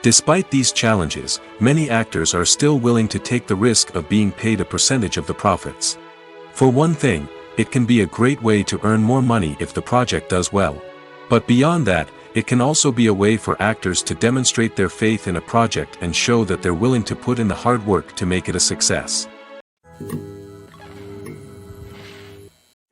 Despite these challenges, many actors are still willing to take the risk of being paid a percentage of the profits. For one thing, it can be a great way to earn more money if the project does well. But beyond that, it can also be a way for actors to demonstrate their faith in a project and show that they're willing to put in the hard work to make it a success.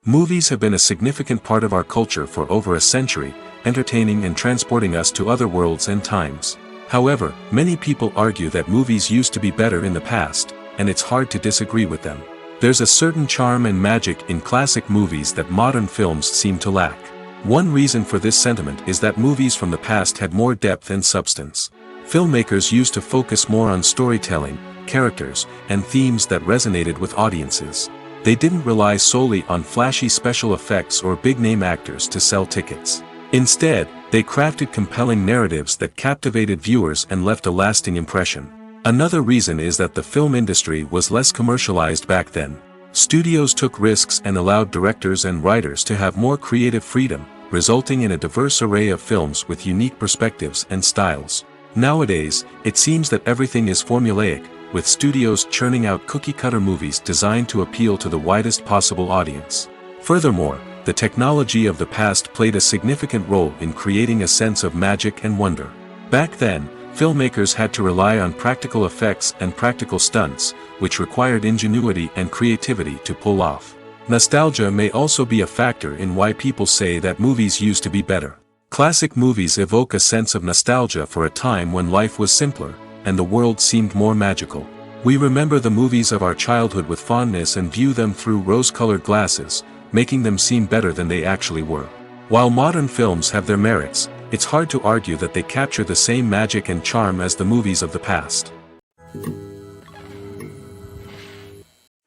Movies have been a significant part of our culture for over a century, entertaining and transporting us to other worlds and times. However, many people argue that movies used to be better in the past, and it's hard to disagree with them. There's a certain charm and magic in classic movies that modern films seem to lack. One reason for this sentiment is that movies from the past had more depth and substance. Filmmakers used to focus more on storytelling, characters, and themes that resonated with audiences. They didn't rely solely on flashy special effects or big-name actors to sell tickets. Instead, they crafted compelling narratives that captivated viewers and left a lasting impression. Another reason is that the film industry was less commercialized back then. Studios took risks and allowed directors and writers to have more creative freedom, resulting in a diverse array of films with unique perspectives and styles. Nowadays, it seems that everything is formulaic, with studios churning out cookie-cutter movies designed to appeal to the widest possible audience. Furthermore, the technology of the past played a significant role in creating a sense of magic and wonder. Back then, filmmakers had to rely on practical effects and practical stunts, which required ingenuity and creativity to pull off. Nostalgia may also be a factor in why people say that movies used to be better. Classic movies evoke a sense of nostalgia for a time when life was simpler, and the world seemed more magical. We remember the movies of our childhood with fondness and view them through rose-colored glasses, making them seem better than they actually were. While modern films have their merits, it's hard to argue that they capture the same magic and charm as the movies of the past.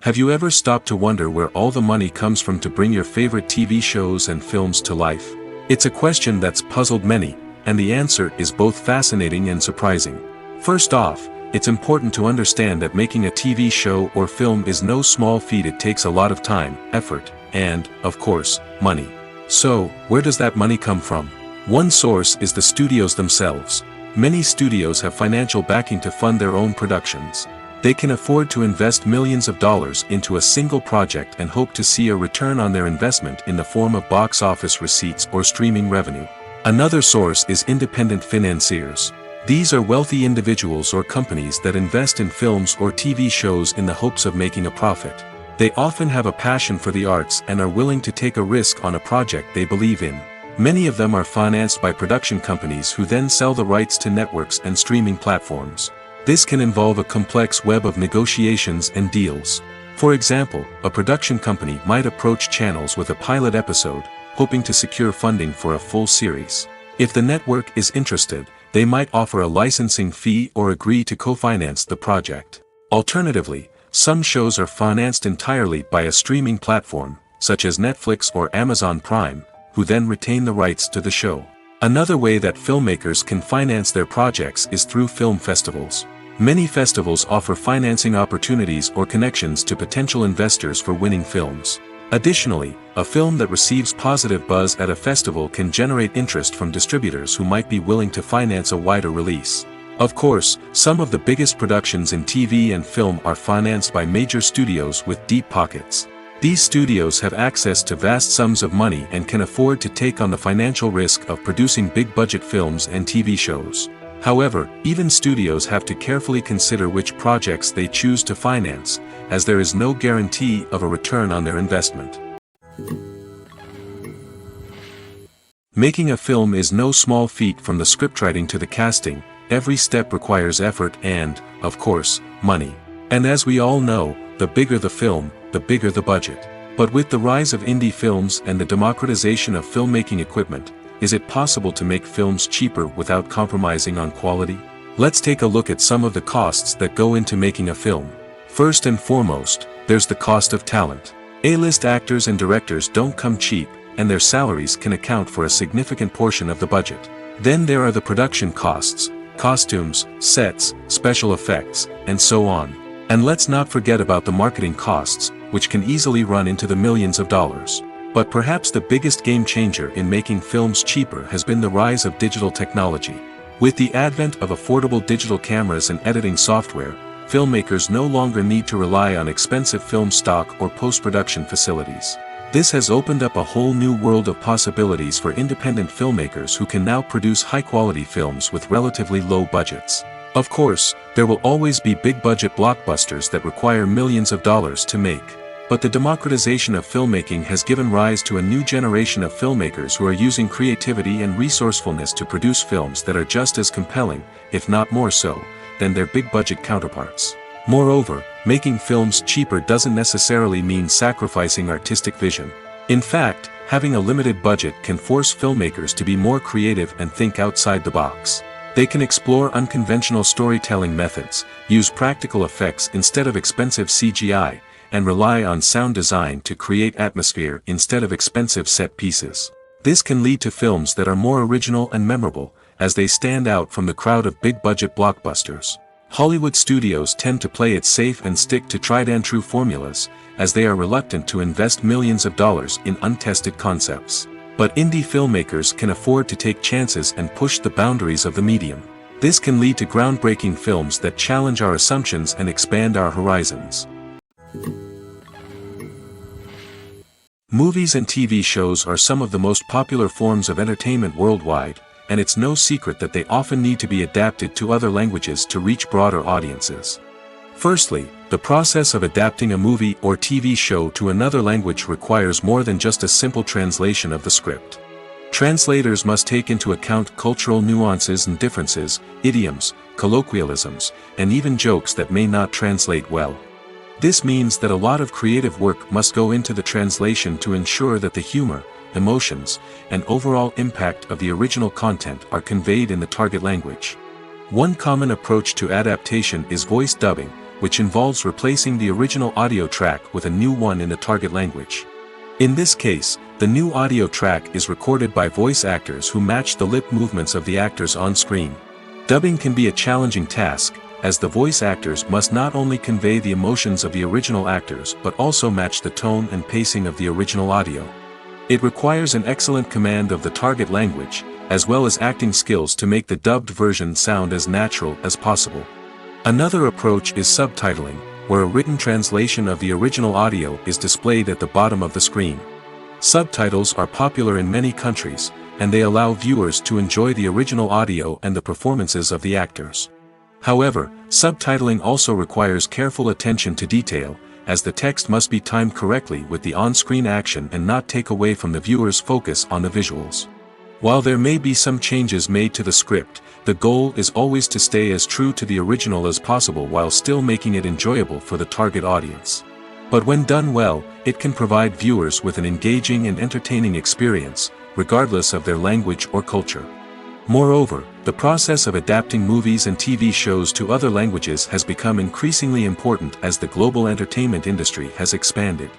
Have you ever stopped to wonder where all the money comes from to bring your favorite TV shows and films to life? It's a question that's puzzled many, and the answer is both fascinating and surprising. First off, it's important to understand that making a TV show or film is no small feat. It takes a lot of time, effort, and, of course, money. So, where does that money come from? One source is the studios themselves. Many studios have financial backing to fund their own productions. They can afford to invest millions of dollars into a single project and hope to see a return on their investment in the form of box office receipts or streaming revenue. Another source is independent financiers. These are wealthy individuals or companies that invest in films or TV shows in the hopes of making a profit. They often have a passion for the arts and are willing to take a risk on a project they believe in. Many of them are financed by production companies who then sell the rights to networks and streaming platforms. This can involve a complex web of negotiations and deals. For example, a production company might approach channels with a pilot episode, hoping to secure funding for a full series. If the network is interested, they might offer a licensing fee or agree to co-finance the project. Alternatively, some shows are financed entirely by a streaming platform, such as Netflix or Amazon Prime, who then retain the rights to the show. Another way that filmmakers can finance their projects is through film festivals. Many festivals offer financing opportunities or connections to potential investors for winning films. Additionally, a film that receives positive buzz at a festival can generate interest from distributors who might be willing to finance a wider release. Of course, some of the biggest productions in TV and film are financed by major studios with deep pockets. These studios have access to vast sums of money and can afford to take on the financial risk of producing big-budget films and TV shows. However, even studios have to carefully consider which projects they choose to finance, as there is no guarantee of a return on their investment. Making a film is no small feat. From the scriptwriting to the casting, every step requires effort and, of course, money. And as we all know, the bigger the film, the bigger the budget. But with the rise of indie films and the democratization of filmmaking equipment, is it possible to make films cheaper without compromising on quality? Let's take a look at some of the costs that go into making a film. First and foremost, there's the cost of talent. A-list actors and directors don't come cheap, and their salaries can account for a significant portion of the budget. Then there are the production costs, costumes, sets, special effects, and so on. And let's not forget about the marketing costs, which can easily run into the millions of dollars. But perhaps the biggest game changer in making films cheaper has been the rise of digital technology. With the advent of affordable digital cameras and editing software, filmmakers no longer need to rely on expensive film stock or post-production facilities. This has opened up a whole new world of possibilities for independent filmmakers who can now produce high-quality films with relatively low budgets. Of course, there will always be big-budget blockbusters that require millions of dollars to make. But the democratization of filmmaking has given rise to a new generation of filmmakers who are using creativity and resourcefulness to produce films that are just as compelling, if not more so, than their big-budget counterparts. Moreover, making films cheaper doesn't necessarily mean sacrificing artistic vision. In fact, having a limited budget can force filmmakers to be more creative and think outside the box. They can explore unconventional storytelling methods, use practical effects instead of expensive CGI, and rely on sound design to create atmosphere instead of expensive set pieces. This can lead to films that are more original and memorable, as they stand out from the crowd of big-budget blockbusters. Hollywood studios tend to play it safe and stick to tried-and-true formulas, as they are reluctant to invest millions of dollars in untested concepts. But indie filmmakers can afford to take chances and push the boundaries of the medium. This can lead to groundbreaking films that challenge our assumptions and expand our horizons. Movies and TV shows are some of the most popular forms of entertainment worldwide, and it's no secret that they often need to be adapted to other languages to reach broader audiences. Firstly, the process of adapting a movie or TV show to another language requires more than just a simple translation of the script. Translators must take into account cultural nuances and differences, idioms, colloquialisms, and even jokes that may not translate well. This means that a lot of creative work must go into the translation to ensure that the humor, emotions, and overall impact of the original content are conveyed in the target language. One common approach to adaptation is voice dubbing, which involves replacing the original audio track with a new one in the target language. In this case, the new audio track is recorded by voice actors who match the lip movements of the actors on screen. Dubbing can be a challenging task, as the voice actors must not only convey the emotions of the original actors but also match the tone and pacing of the original audio. It requires an excellent command of the target language, as well as acting skills to make the dubbed version sound as natural as possible. Another approach is subtitling, where a written translation of the original audio is displayed at the bottom of the screen. Subtitles are popular in many countries, and they allow viewers to enjoy the original audio and the performances of the actors. However, subtitling also requires careful attention to detail, as the text must be timed correctly with the on-screen action and not take away from the viewer's focus on the visuals. While there may be some changes made to the script, the goal is always to stay as true to the original as possible while still making it enjoyable for the target audience. But when done well, it can provide viewers with an engaging and entertaining experience, regardless of their language or culture. Moreover, the process of adapting movies and TV shows to other languages has become increasingly important as the global entertainment industry has expanded.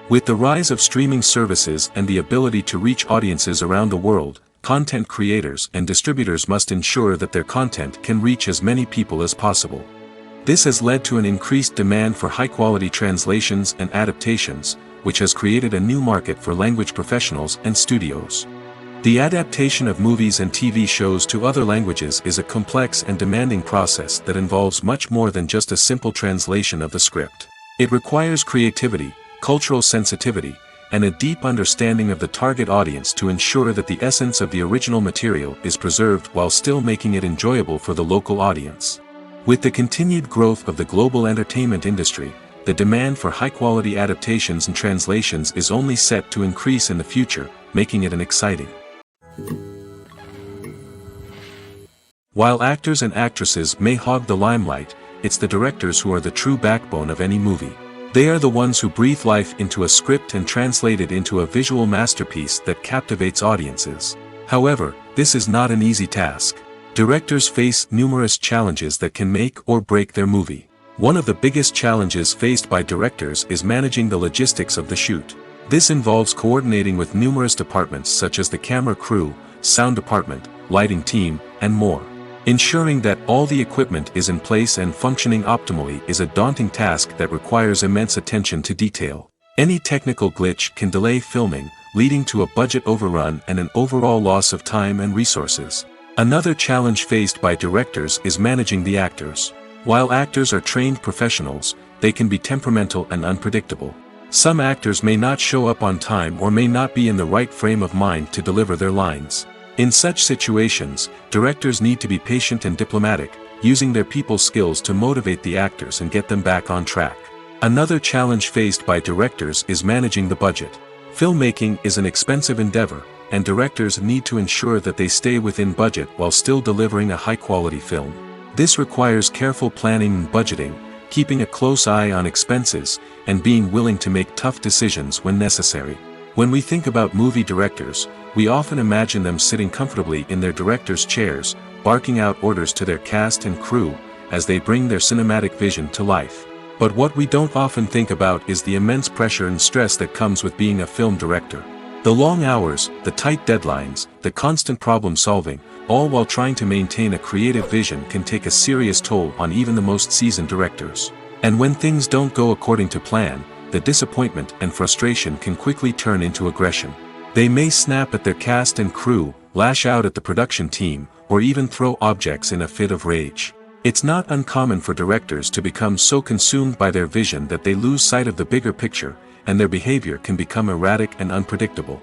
With the rise of streaming services and the ability to reach audiences around the world, content creators and distributors must ensure that their content can reach as many people as possible. This has led to an increased demand for high-quality translations and adaptations, which has created a new market for language professionals and studios. The adaptation of movies and TV shows to other languages is a complex and demanding process that involves much more than just a simple translation of the script. It requires creativity, cultural sensitivity, and a deep understanding of the target audience to ensure that the essence of the original material is preserved while still making it enjoyable for the local audience. With the continued growth of the global entertainment industry, the demand for high-quality adaptations and translations is only set to increase in the future, making it an exciting. While actors and actresses may hog the limelight, it's the directors who are the true backbone of any movie. They are the ones who breathe life into a script and translate it into a visual masterpiece that captivates audiences. However, this is not an easy task. Directors face numerous challenges that can make or break their movie. One of the biggest challenges faced by directors is managing the logistics of the shoot. This involves coordinating with numerous departments such as the camera crew, sound department, lighting team, and more. Ensuring that all the equipment is in place and functioning optimally is a daunting task that requires immense attention to detail. Any technical glitch can delay filming, leading to a budget overrun and an overall loss of time and resources. Another challenge faced by directors is managing the actors. While actors are trained professionals, they can be temperamental and unpredictable. Some actors may not show up on time or may not be in the right frame of mind to deliver their lines. In such situations, directors need to be patient and diplomatic, using their people skills to motivate the actors and get them back on track. Another challenge faced by directors is managing the budget. Filmmaking is an expensive endeavor, and directors need to ensure that they stay within budget while still delivering a high-quality film. This requires careful planning and budgeting, keeping a close eye on expenses, and being willing to make tough decisions when necessary. When we think about movie directors, we often imagine them sitting comfortably in their director's chairs, barking out orders to their cast and crew, as they bring their cinematic vision to life. But what we don't often think about is the immense pressure and stress that comes with being a film director. The long hours, the tight deadlines, the constant problem solving, all while trying to maintain a creative vision can take a serious toll on even the most seasoned directors. And when things don't go according to plan, the disappointment and frustration can quickly turn into aggression. They may snap at their cast and crew, lash out at the production team, or even throw objects in a fit of rage. It's not uncommon for directors to become so consumed by their vision that they lose sight of the bigger picture, and their behavior can become erratic and unpredictable.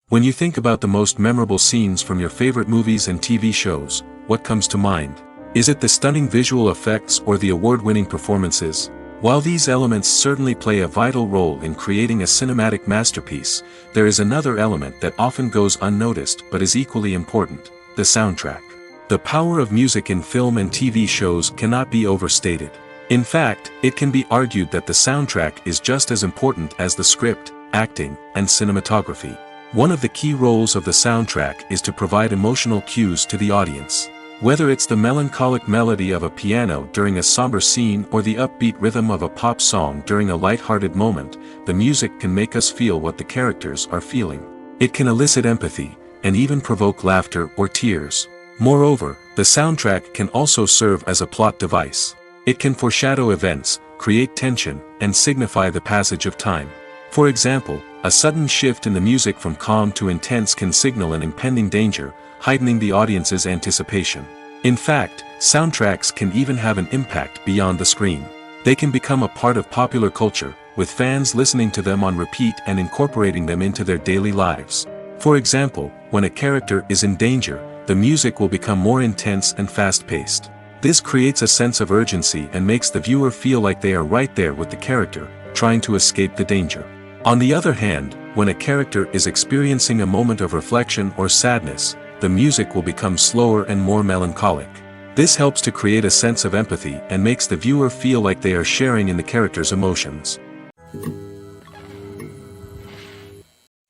When you think about the most memorable scenes from your favorite movies and TV shows, what comes to mind? Is it the stunning visual effects or the award-winning performances? While these elements certainly play a vital role in creating a cinematic masterpiece, there is another element that often goes unnoticed but is equally important: the soundtrack. The power of music in film and TV shows cannot be overstated. In fact, it can be argued that the soundtrack is just as important as the script, acting, and cinematography. One of the key roles of the soundtrack is to provide emotional cues to the audience. Whether it's the melancholic melody of a piano during a somber scene or the upbeat rhythm of a pop song during a light-hearted moment, the music can make us feel what the characters are feeling. It can elicit empathy, and even provoke laughter or tears. Moreover, the soundtrack can also serve as a plot device. It can foreshadow events, create tension, and signify the passage of time. For example, a sudden shift in the music from calm to intense can signal an impending danger, heightening the audience's anticipation. In fact, soundtracks can even have an impact beyond the screen. They can become a part of popular culture, with fans listening to them on repeat and incorporating them into their daily lives. For example, when a character is in danger, the music will become more intense and fast-paced. This creates a sense of urgency and makes the viewer feel like they are right there with the character, trying to escape the danger. On the other hand, when a character is experiencing a moment of reflection or sadness, the music will become slower and more melancholic. This helps to create a sense of empathy and makes the viewer feel like they are sharing in the character's emotions.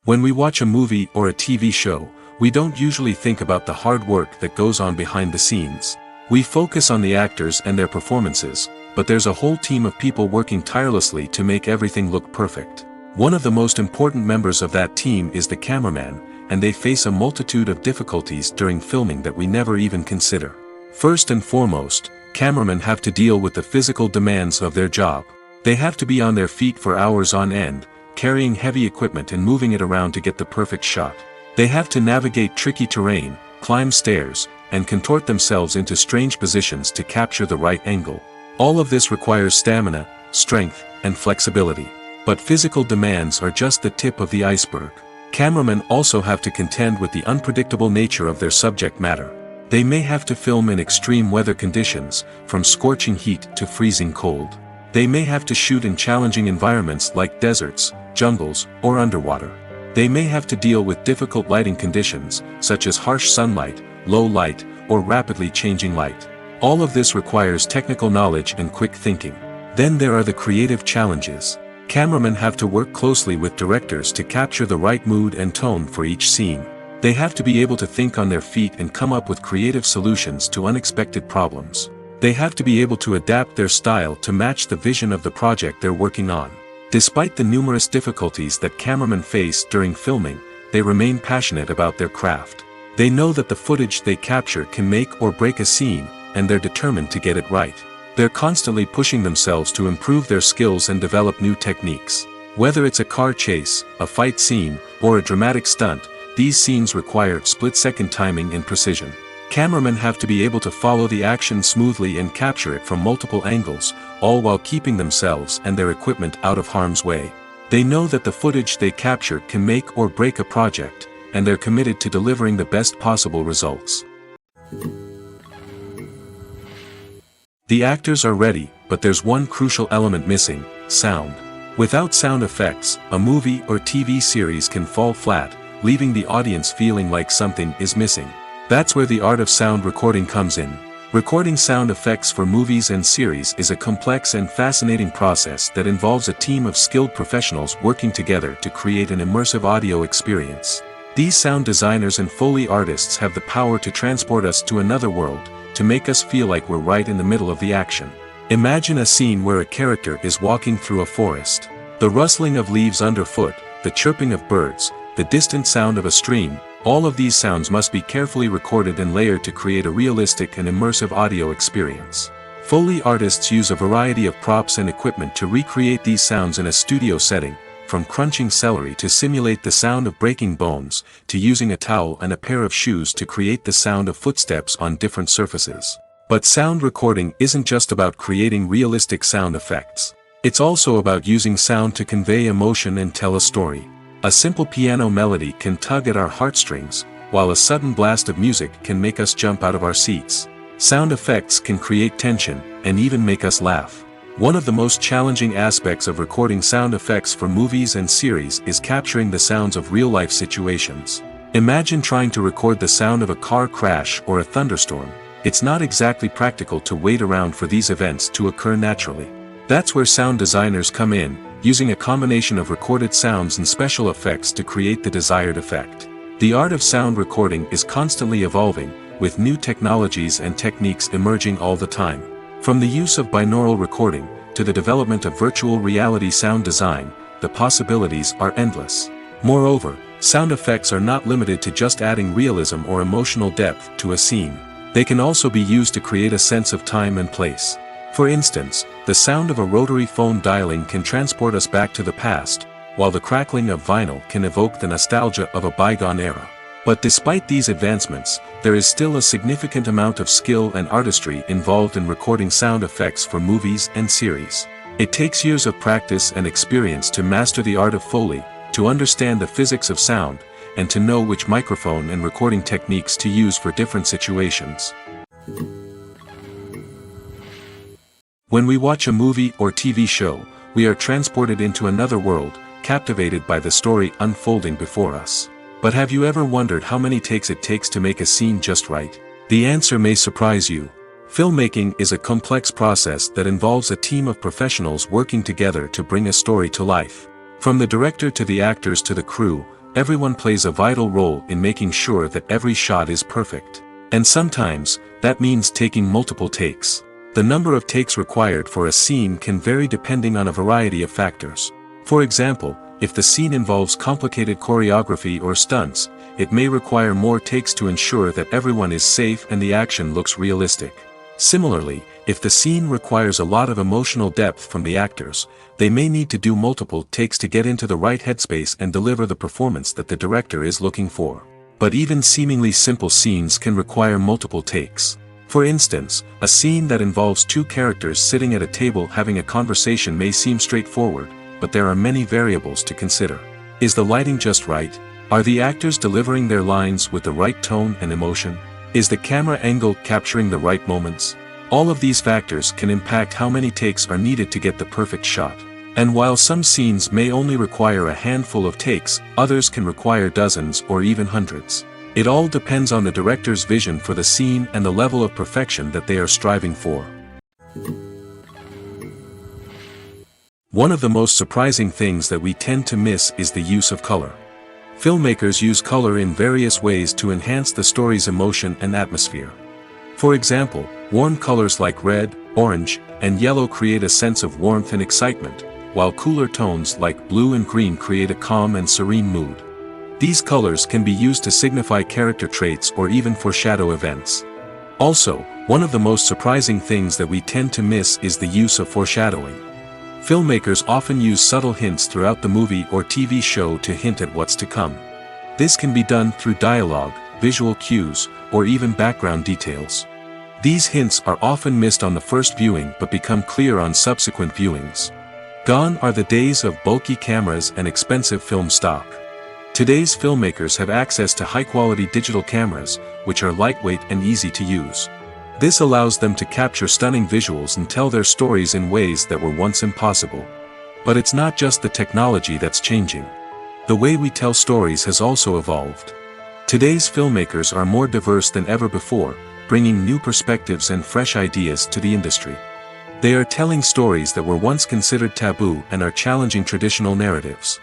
When we watch a movie or a TV show, we don't usually think about the hard work that goes on behind the scenes. We focus on the actors and their performances, but there's a whole team of people working tirelessly to make everything look perfect. One of the most important members of that team is the cameraman, and they face a multitude of difficulties during filming that we never even consider. First and foremost, cameramen have to deal with the physical demands of their job. They have to be on their feet for hours on end, carrying heavy equipment and moving it around to get the perfect shot. They have to navigate tricky terrain, climb stairs, and contort themselves into strange positions to capture the right angle. All of this requires stamina, strength, and flexibility. But physical demands are just the tip of the iceberg. Cameramen also have to contend with the unpredictable nature of their subject matter. They may have to film in extreme weather conditions, from scorching heat to freezing cold. They may have to shoot in challenging environments like deserts, jungles, or underwater. They may have to deal with difficult lighting conditions, such as harsh sunlight, low light, or rapidly changing light. All of this requires technical knowledge and quick thinking. Then there are the creative challenges. Cameramen have to work closely with directors to capture the right mood and tone for each scene. They have to be able to think on their feet and come up with creative solutions to unexpected problems. They have to be able to adapt their style to match the vision of the project they're working on. Despite the numerous difficulties that cameramen face during filming, they remain passionate about their craft. They know that the footage they capture can make or break a scene, and they're determined to get it right. They're constantly pushing themselves to improve their skills and develop new techniques. Whether it's a car chase, a fight scene, or a dramatic stunt, these scenes require split-second timing and precision. Cameramen have to be able to follow the action smoothly and capture it from multiple angles, all while keeping themselves and their equipment out of harm's way. They know that the footage they capture can make or break a project, and they're committed to delivering the best possible results. The actors are ready, but there's one crucial element missing: sound. Without sound effects, a movie or TV series can fall flat, leaving the audience feeling like something is missing. That's where the art of sound recording comes in. Recording sound effects for movies and series is a complex and fascinating process that involves a team of skilled professionals working together to create an immersive audio experience. These sound designers and Foley artists have the power to transport us to another world, to make us feel like we're right in the middle of the action. Imagine a scene where a character is walking through a forest. The rustling of leaves underfoot, the chirping of birds, the distant sound of a stream, all of these sounds must be carefully recorded and layered to create a realistic and immersive audio experience. Foley artists use a variety of props and equipment to recreate these sounds in a studio setting, from crunching celery to simulate the sound of breaking bones, to using a towel and a pair of shoes to create the sound of footsteps on different surfaces. But sound recording isn't just about creating realistic sound effects. It's also about using sound to convey emotion and tell a story. A simple piano melody can tug at our heartstrings, while a sudden blast of music can make us jump out of our seats. Sound effects can create tension, and even make us laugh. One of the most challenging aspects of recording sound effects for movies and series is capturing the sounds of real-life situations. Imagine trying to record the sound of a car crash or a thunderstorm. It's not exactly practical to wait around for these events to occur naturally. That's where sound designers come in, using a combination of recorded sounds and special effects to create the desired effect. The art of sound recording is constantly evolving, with new technologies and techniques emerging all the time. From the use of binaural recording, to the development of virtual reality sound design, the possibilities are endless. Moreover, sound effects are not limited to just adding realism or emotional depth to a scene. They can also be used to create a sense of time and place. For instance, the sound of a rotary phone dialing can transport us back to the past, while the crackling of vinyl can evoke the nostalgia of a bygone era. But despite these advancements, there is still a significant amount of skill and artistry involved in recording sound effects for movies and series. It takes years of practice and experience to master the art of Foley, to understand the physics of sound, and to know which microphone and recording techniques to use for different situations. When we watch a movie or TV show, we are transported into another world, captivated by the story unfolding before us. But have you ever wondered how many takes it takes to make a scene just right? The answer may surprise you. Filmmaking is a complex process that involves a team of professionals working together to bring a story to life. From the director to the actors to the crew, everyone plays a vital role in making sure that every shot is perfect. And sometimes, that means taking multiple takes. The number of takes required for a scene can vary depending on a variety of factors. For example, if the scene involves complicated choreography or stunts, it may require more takes to ensure that everyone is safe and the action looks realistic. Similarly, if the scene requires a lot of emotional depth from the actors, they may need to do multiple takes to get into the right headspace and deliver the performance that the director is looking for. But even seemingly simple scenes can require multiple takes. For instance, a scene that involves two characters sitting at a table having a conversation may seem straightforward, but there are many variables to consider. Is the lighting just right? Are the actors delivering their lines with the right tone and emotion? Is the camera angle capturing the right moments? All of these factors can impact how many takes are needed to get the perfect shot. And while some scenes may only require a handful of takes, others can require dozens or even hundreds. It all depends on the director's vision for the scene and the level of perfection that they are striving for. One of the most surprising things that we tend to miss is the use of color. Filmmakers use color in various ways to enhance the story's emotion and atmosphere. For example, warm colors like red, orange, and yellow create a sense of warmth and excitement, while cooler tones like blue and green create a calm and serene mood. These colors can be used to signify character traits or even foreshadow events. Also, one of the most surprising things that we tend to miss is the use of foreshadowing. Filmmakers often use subtle hints throughout the movie or TV show to hint at what's to come. This can be done through dialogue, visual cues, or even background details. These hints are often missed on the first viewing but become clear on subsequent viewings. Gone are the days of bulky cameras and expensive film stock. Today's filmmakers have access to high-quality digital cameras, which are lightweight and easy to use. This allows them to capture stunning visuals and tell their stories in ways that were once impossible. But it's not just the technology that's changing. The way we tell stories has also evolved. Today's filmmakers are more diverse than ever before, bringing new perspectives and fresh ideas to the industry. They are telling stories that were once considered taboo and are challenging traditional narratives.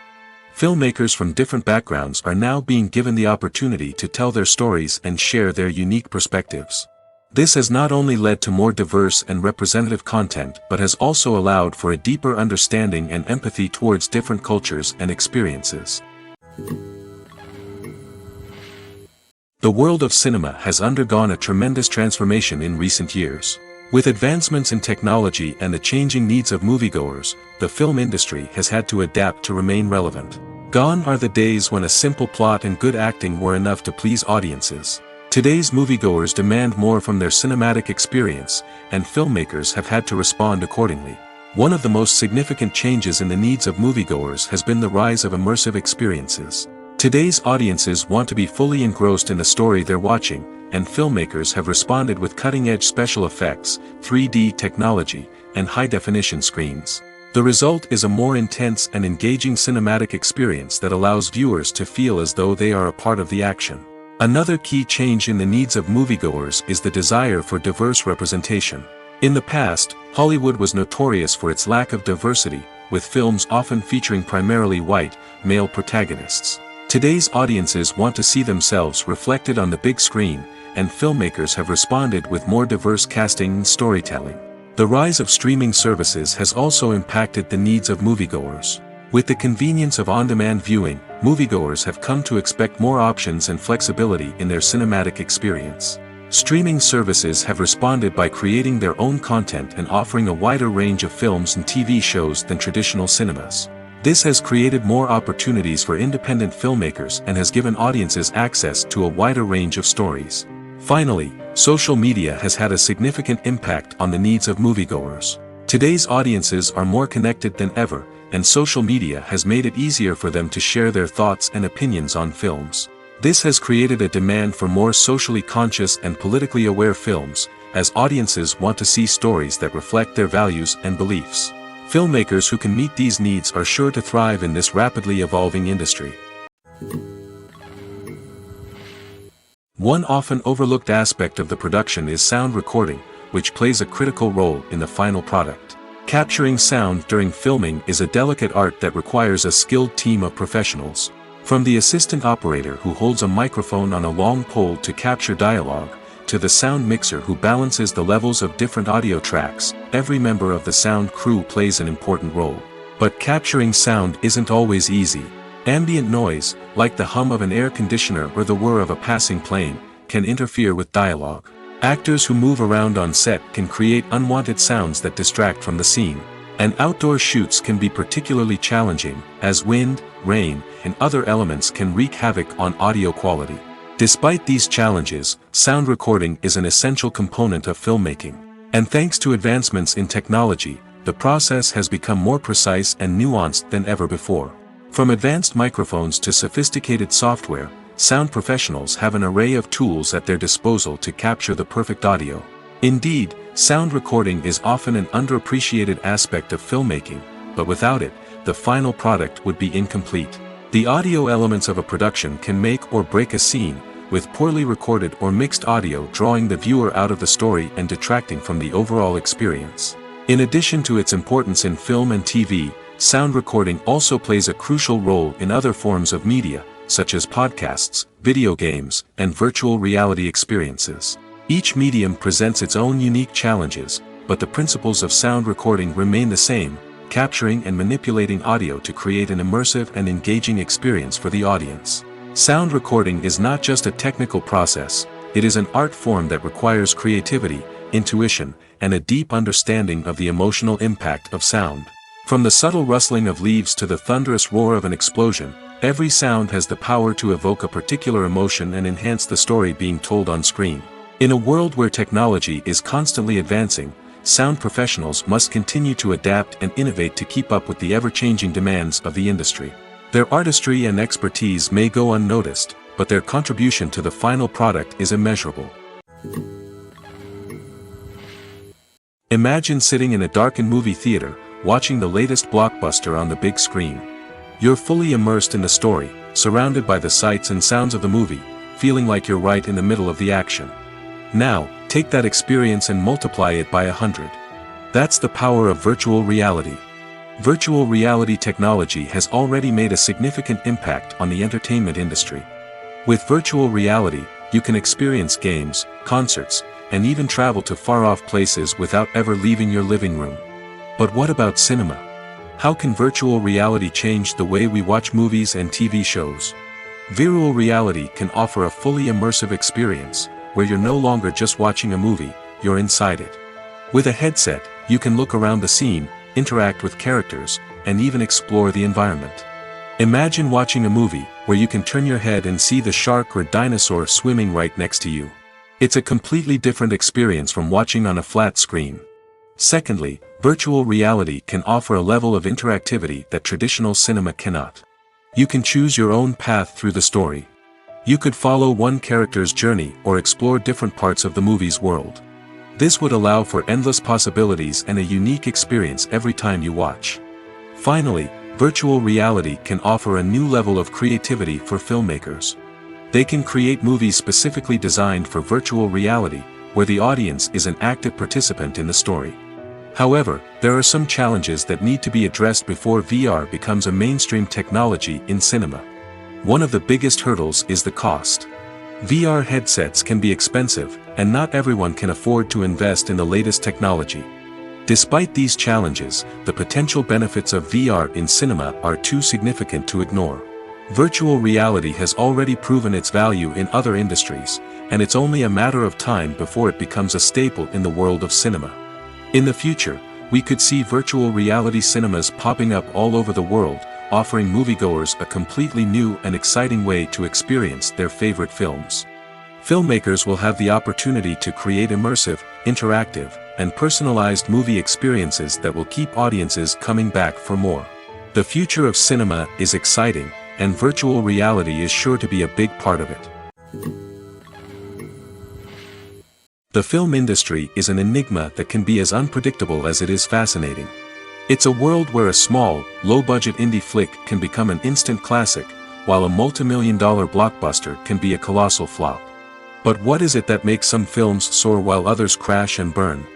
Filmmakers from different backgrounds are now being given the opportunity to tell their stories and share their unique perspectives. This has not only led to more diverse and representative content but has also allowed for a deeper understanding and empathy towards different cultures and experiences. The world of cinema has undergone a tremendous transformation in recent years. With advancements in technology and the changing needs of moviegoers, the film industry has had to adapt to remain relevant. Gone are the days when a simple plot and good acting were enough to please audiences. Today's moviegoers demand more from their cinematic experience, and filmmakers have had to respond accordingly. One of the most significant changes in the needs of moviegoers has been the rise of immersive experiences. Today's audiences want to be fully engrossed in the story they're watching, and filmmakers have responded with cutting-edge special effects, 3D technology, and high-definition screens. The result is a more intense and engaging cinematic experience that allows viewers to feel as though they are a part of the action. Another key change in the needs of moviegoers is the desire for diverse representation. In the past, Hollywood was notorious for its lack of diversity, with films often featuring primarily white, male protagonists. Today's audiences want to see themselves reflected on the big screen, and filmmakers have responded with more diverse casting and storytelling. The rise of streaming services has also impacted the needs of moviegoers. With the convenience of on-demand viewing, moviegoers have come to expect more options and flexibility in their cinematic experience. Streaming services have responded by creating their own content and offering a wider range of films and TV shows than traditional cinemas. This has created more opportunities for independent filmmakers and has given audiences access to a wider range of stories. Finally, social media has had a significant impact on the needs of moviegoers. Today's audiences are more connected than ever, and social media has made it easier for them to share their thoughts and opinions on films. This has created a demand for more socially conscious and politically aware films, as audiences want to see stories that reflect their values and beliefs. Filmmakers who can meet these needs are sure to thrive in this rapidly evolving industry. One often overlooked aspect of the production is sound recording, which plays a critical role in the final product. Capturing sound during filming is a delicate art that requires a skilled team of professionals. From the assistant operator who holds a microphone on a long pole to capture dialogue, to the sound mixer who balances the levels of different audio tracks, every member of the sound crew plays an important role. But capturing sound isn't always easy. Ambient noise, like the hum of an air conditioner or the whir of a passing plane, can interfere with dialogue. Actors who move around on set can create unwanted sounds that distract from the scene. And outdoor shoots can be particularly challenging, as wind, rain, and other elements can wreak havoc on audio quality. Despite these challenges, sound recording is an essential component of filmmaking. And thanks to advancements in technology, the process has become more precise and nuanced than ever before. From advanced microphones to sophisticated software, sound professionals have an array of tools at their disposal to capture the perfect audio. Indeed, sound recording is often an underappreciated aspect of filmmaking, but without it, the final product would be incomplete. The audio elements of a production can make or break a scene, with poorly recorded or mixed audio drawing the viewer out of the story and detracting from the overall experience. In addition to its importance in film and TV, sound recording also plays a crucial role in other forms of media, such as podcasts, video games, and virtual reality experiences. Each medium presents its own unique challenges, but the principles of sound recording remain the same, capturing and manipulating audio to create an immersive and engaging experience for the audience. Sound recording is not just a technical process, it is an art form that requires creativity, intuition, and a deep understanding of the emotional impact of sound. From the subtle rustling of leaves to the thunderous roar of an explosion, every sound has the power to evoke a particular emotion and enhance the story being told on screen. In a world where technology is constantly advancing, sound professionals must continue to adapt and innovate to keep up with the ever-changing demands of the industry. Their artistry and expertise may go unnoticed, but their contribution to the final product is immeasurable. Imagine sitting in a darkened movie theater, watching the latest blockbuster on the big screen. You're fully immersed in the story, surrounded by the sights and sounds of the movie, feeling like you're right in the middle of the action. Now, take that experience and multiply it by 100. That's the power of virtual reality. Virtual reality technology has already made a significant impact on the entertainment industry. With virtual reality, you can experience games, concerts, and even travel to far-off places without ever leaving your living room. But what about cinema? How can virtual reality change the way we watch movies and TV shows? Virtual reality can offer a fully immersive experience, where you're no longer just watching a movie, you're inside it. With a headset, you can look around the scene, interact with characters, and even explore the environment. Imagine watching a movie where you can turn your head and see the shark or dinosaur swimming right next to you. It's a completely different experience from watching on a flat screen. Secondly, virtual reality can offer a level of interactivity that traditional cinema cannot. You can choose your own path through the story. You could follow one character's journey or explore different parts of the movie's world. This would allow for endless possibilities and a unique experience every time you watch. Finally, virtual reality can offer a new level of creativity for filmmakers. They can create movies specifically designed for virtual reality, where the audience is an active participant in the story. However, there are some challenges that need to be addressed before VR becomes a mainstream technology in cinema. One of the biggest hurdles is the cost. VR headsets can be expensive, and not everyone can afford to invest in the latest technology. Despite these challenges, the potential benefits of VR in cinema are too significant to ignore. Virtual reality has already proven its value in other industries, and it's only a matter of time before it becomes a staple in the world of cinema. In the future, we could see virtual reality cinemas popping up all over the world, offering moviegoers a completely new and exciting way to experience their favorite films. Filmmakers will have the opportunity to create immersive, interactive, and personalized movie experiences that will keep audiences coming back for more. The future of cinema is exciting, and virtual reality is sure to be a big part of it. The film industry is an enigma that can be as unpredictable as it is fascinating. It's a world where a small, low-budget indie flick can become an instant classic, while a multi-million-dollar blockbuster can be a colossal flop. But what is it that makes some films soar while others crash and burn?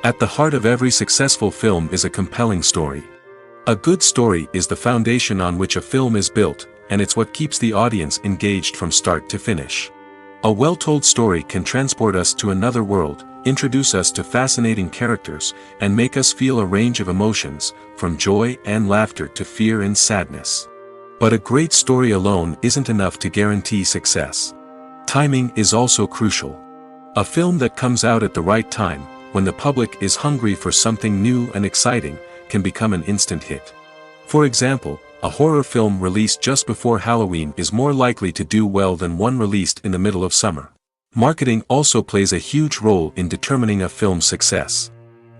At the heart of every successful film is a compelling story. A good story is the foundation on which a film is built, and it's what keeps the audience engaged from start to finish. A well-told story can transport us to another world, introduce us to fascinating characters, and make us feel a range of emotions, from joy and laughter to fear and sadness. But a great story alone isn't enough to guarantee success. Timing is also crucial. A film that comes out at the right time, when the public is hungry for something new and exciting, can become an instant hit. For example, a horror film released just before Halloween is more likely to do well than one released in the middle of summer. Marketing also plays a huge role in determining a film's success.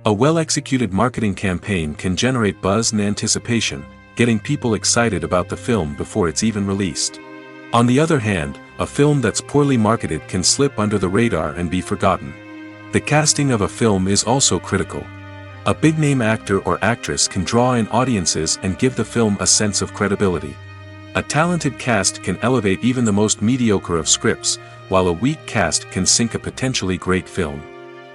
A well-executed marketing campaign can generate buzz and anticipation, getting people excited about the film before it's even released. On the other hand, a film that's poorly marketed can slip under the radar and be forgotten. The casting of a film is also critical. A big-name actor or actress can draw in audiences and give the film a sense of credibility. A talented cast can elevate even the most mediocre of scripts, while a weak cast can sink a potentially great film.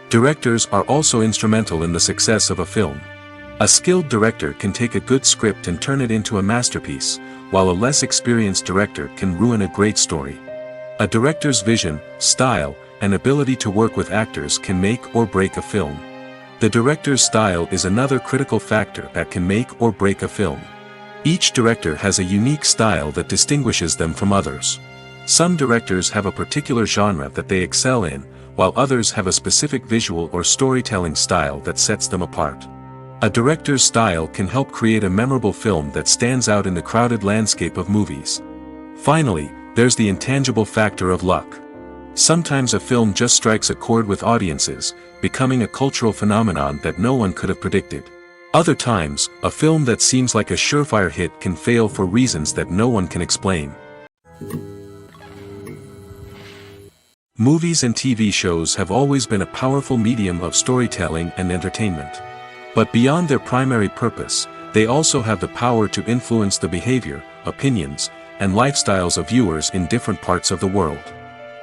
Directors are also instrumental in the success of a film. A skilled director can take a good script and turn it into a masterpiece, while a less experienced director can ruin a great story. A director's vision, style, and ability to work with actors can make or break a film. The director's style is another critical factor that can make or break a film. Each director has a unique style that distinguishes them from others. Some directors have a particular genre that they excel in, while others have a specific visual or storytelling style that sets them apart. A director's style can help create a memorable film that stands out in the crowded landscape of movies. Finally, there's the intangible factor of luck. Sometimes a film just strikes a chord with audiences, becoming a cultural phenomenon that no one could have predicted. Other times, a film that seems like a surefire hit can fail for reasons that no one can explain. Movies and TV shows have always been a powerful medium of storytelling and entertainment. But beyond their primary purpose, they also have the power to influence the behavior, opinions, and lifestyles of viewers in different parts of the world.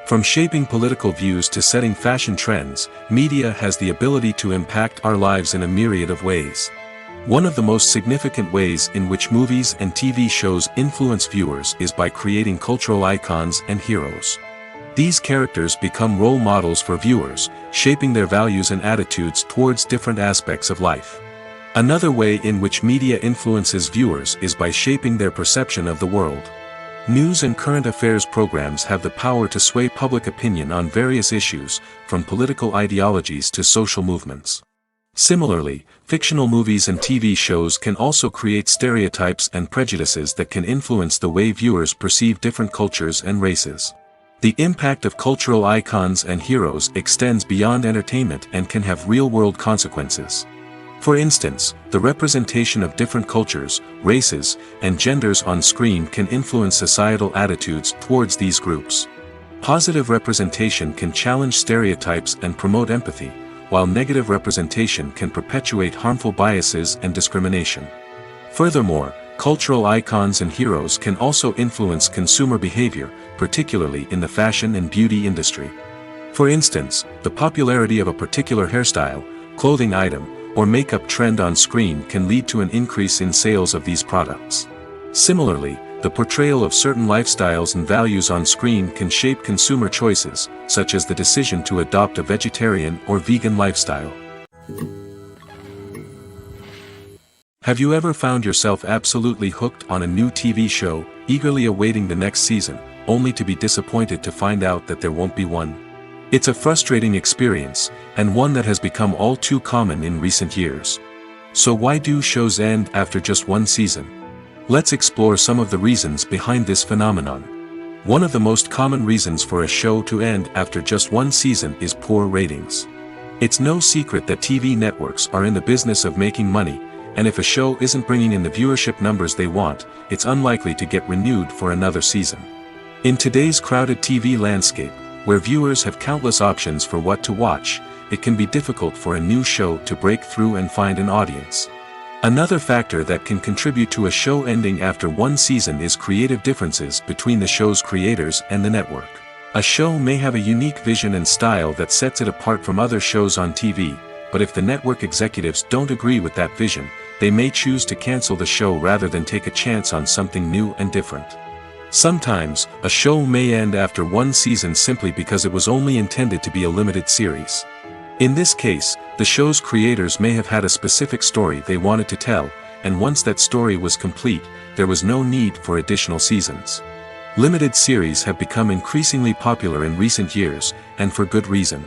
From shaping political views to setting fashion trends, media has the ability to impact our lives in a myriad of ways. One of the most significant ways in which movies and TV shows influence viewers is by creating cultural icons and heroes. These characters become role models for viewers, shaping their values and attitudes towards different aspects of life. Another way in which media influences viewers is by shaping their perception of the world. News and current affairs programs have the power to sway public opinion on various issues, from political ideologies to social movements. Similarly, fictional movies and TV shows can also create stereotypes and prejudices that can influence the way viewers perceive different cultures and races. The impact of cultural icons and heroes extends beyond entertainment and can have real-world consequences. For instance, the representation of different cultures, races, and genders on screen can influence societal attitudes towards these groups. Positive representation can challenge stereotypes and promote empathy, while negative representation can perpetuate harmful biases and discrimination. Furthermore, cultural icons and heroes can also influence consumer behavior, particularly in the fashion and beauty industry. For instance, the popularity of a particular hairstyle, clothing item, or makeup trend on screen can lead to an increase in sales of these products. Similarly, the portrayal of certain lifestyles and values on screen can shape consumer choices, such as the decision to adopt a vegetarian or vegan lifestyle. Have you ever found yourself absolutely hooked on a new TV show, eagerly awaiting the next season, only to be disappointed to find out that there won't be one? It's a frustrating experience, and one that has become all too common in recent years. So why do shows end after just one season? Let's explore some of the reasons behind this phenomenon. One of the most common reasons for a show to end after just one season is poor ratings. It's no secret that TV networks are in the business of making money, and if a show isn't bringing in the viewership numbers they want, it's unlikely to get renewed for another season. In today's crowded TV landscape, where viewers have countless options for what to watch, it can be difficult for a new show to break through and find an audience. Another factor that can contribute to a show ending after one season is creative differences between the show's creators and the network. A show may have a unique vision and style that sets it apart from other shows on TV, but if the network executives don't agree with that vision, they may choose to cancel the show rather than take a chance on something new and different. Sometimes, a show may end after one season simply because it was only intended to be a limited series. In this case, the show's creators may have had a specific story they wanted to tell, and once that story was complete, there was no need for additional seasons. Limited series have become increasingly popular in recent years, and for good reason.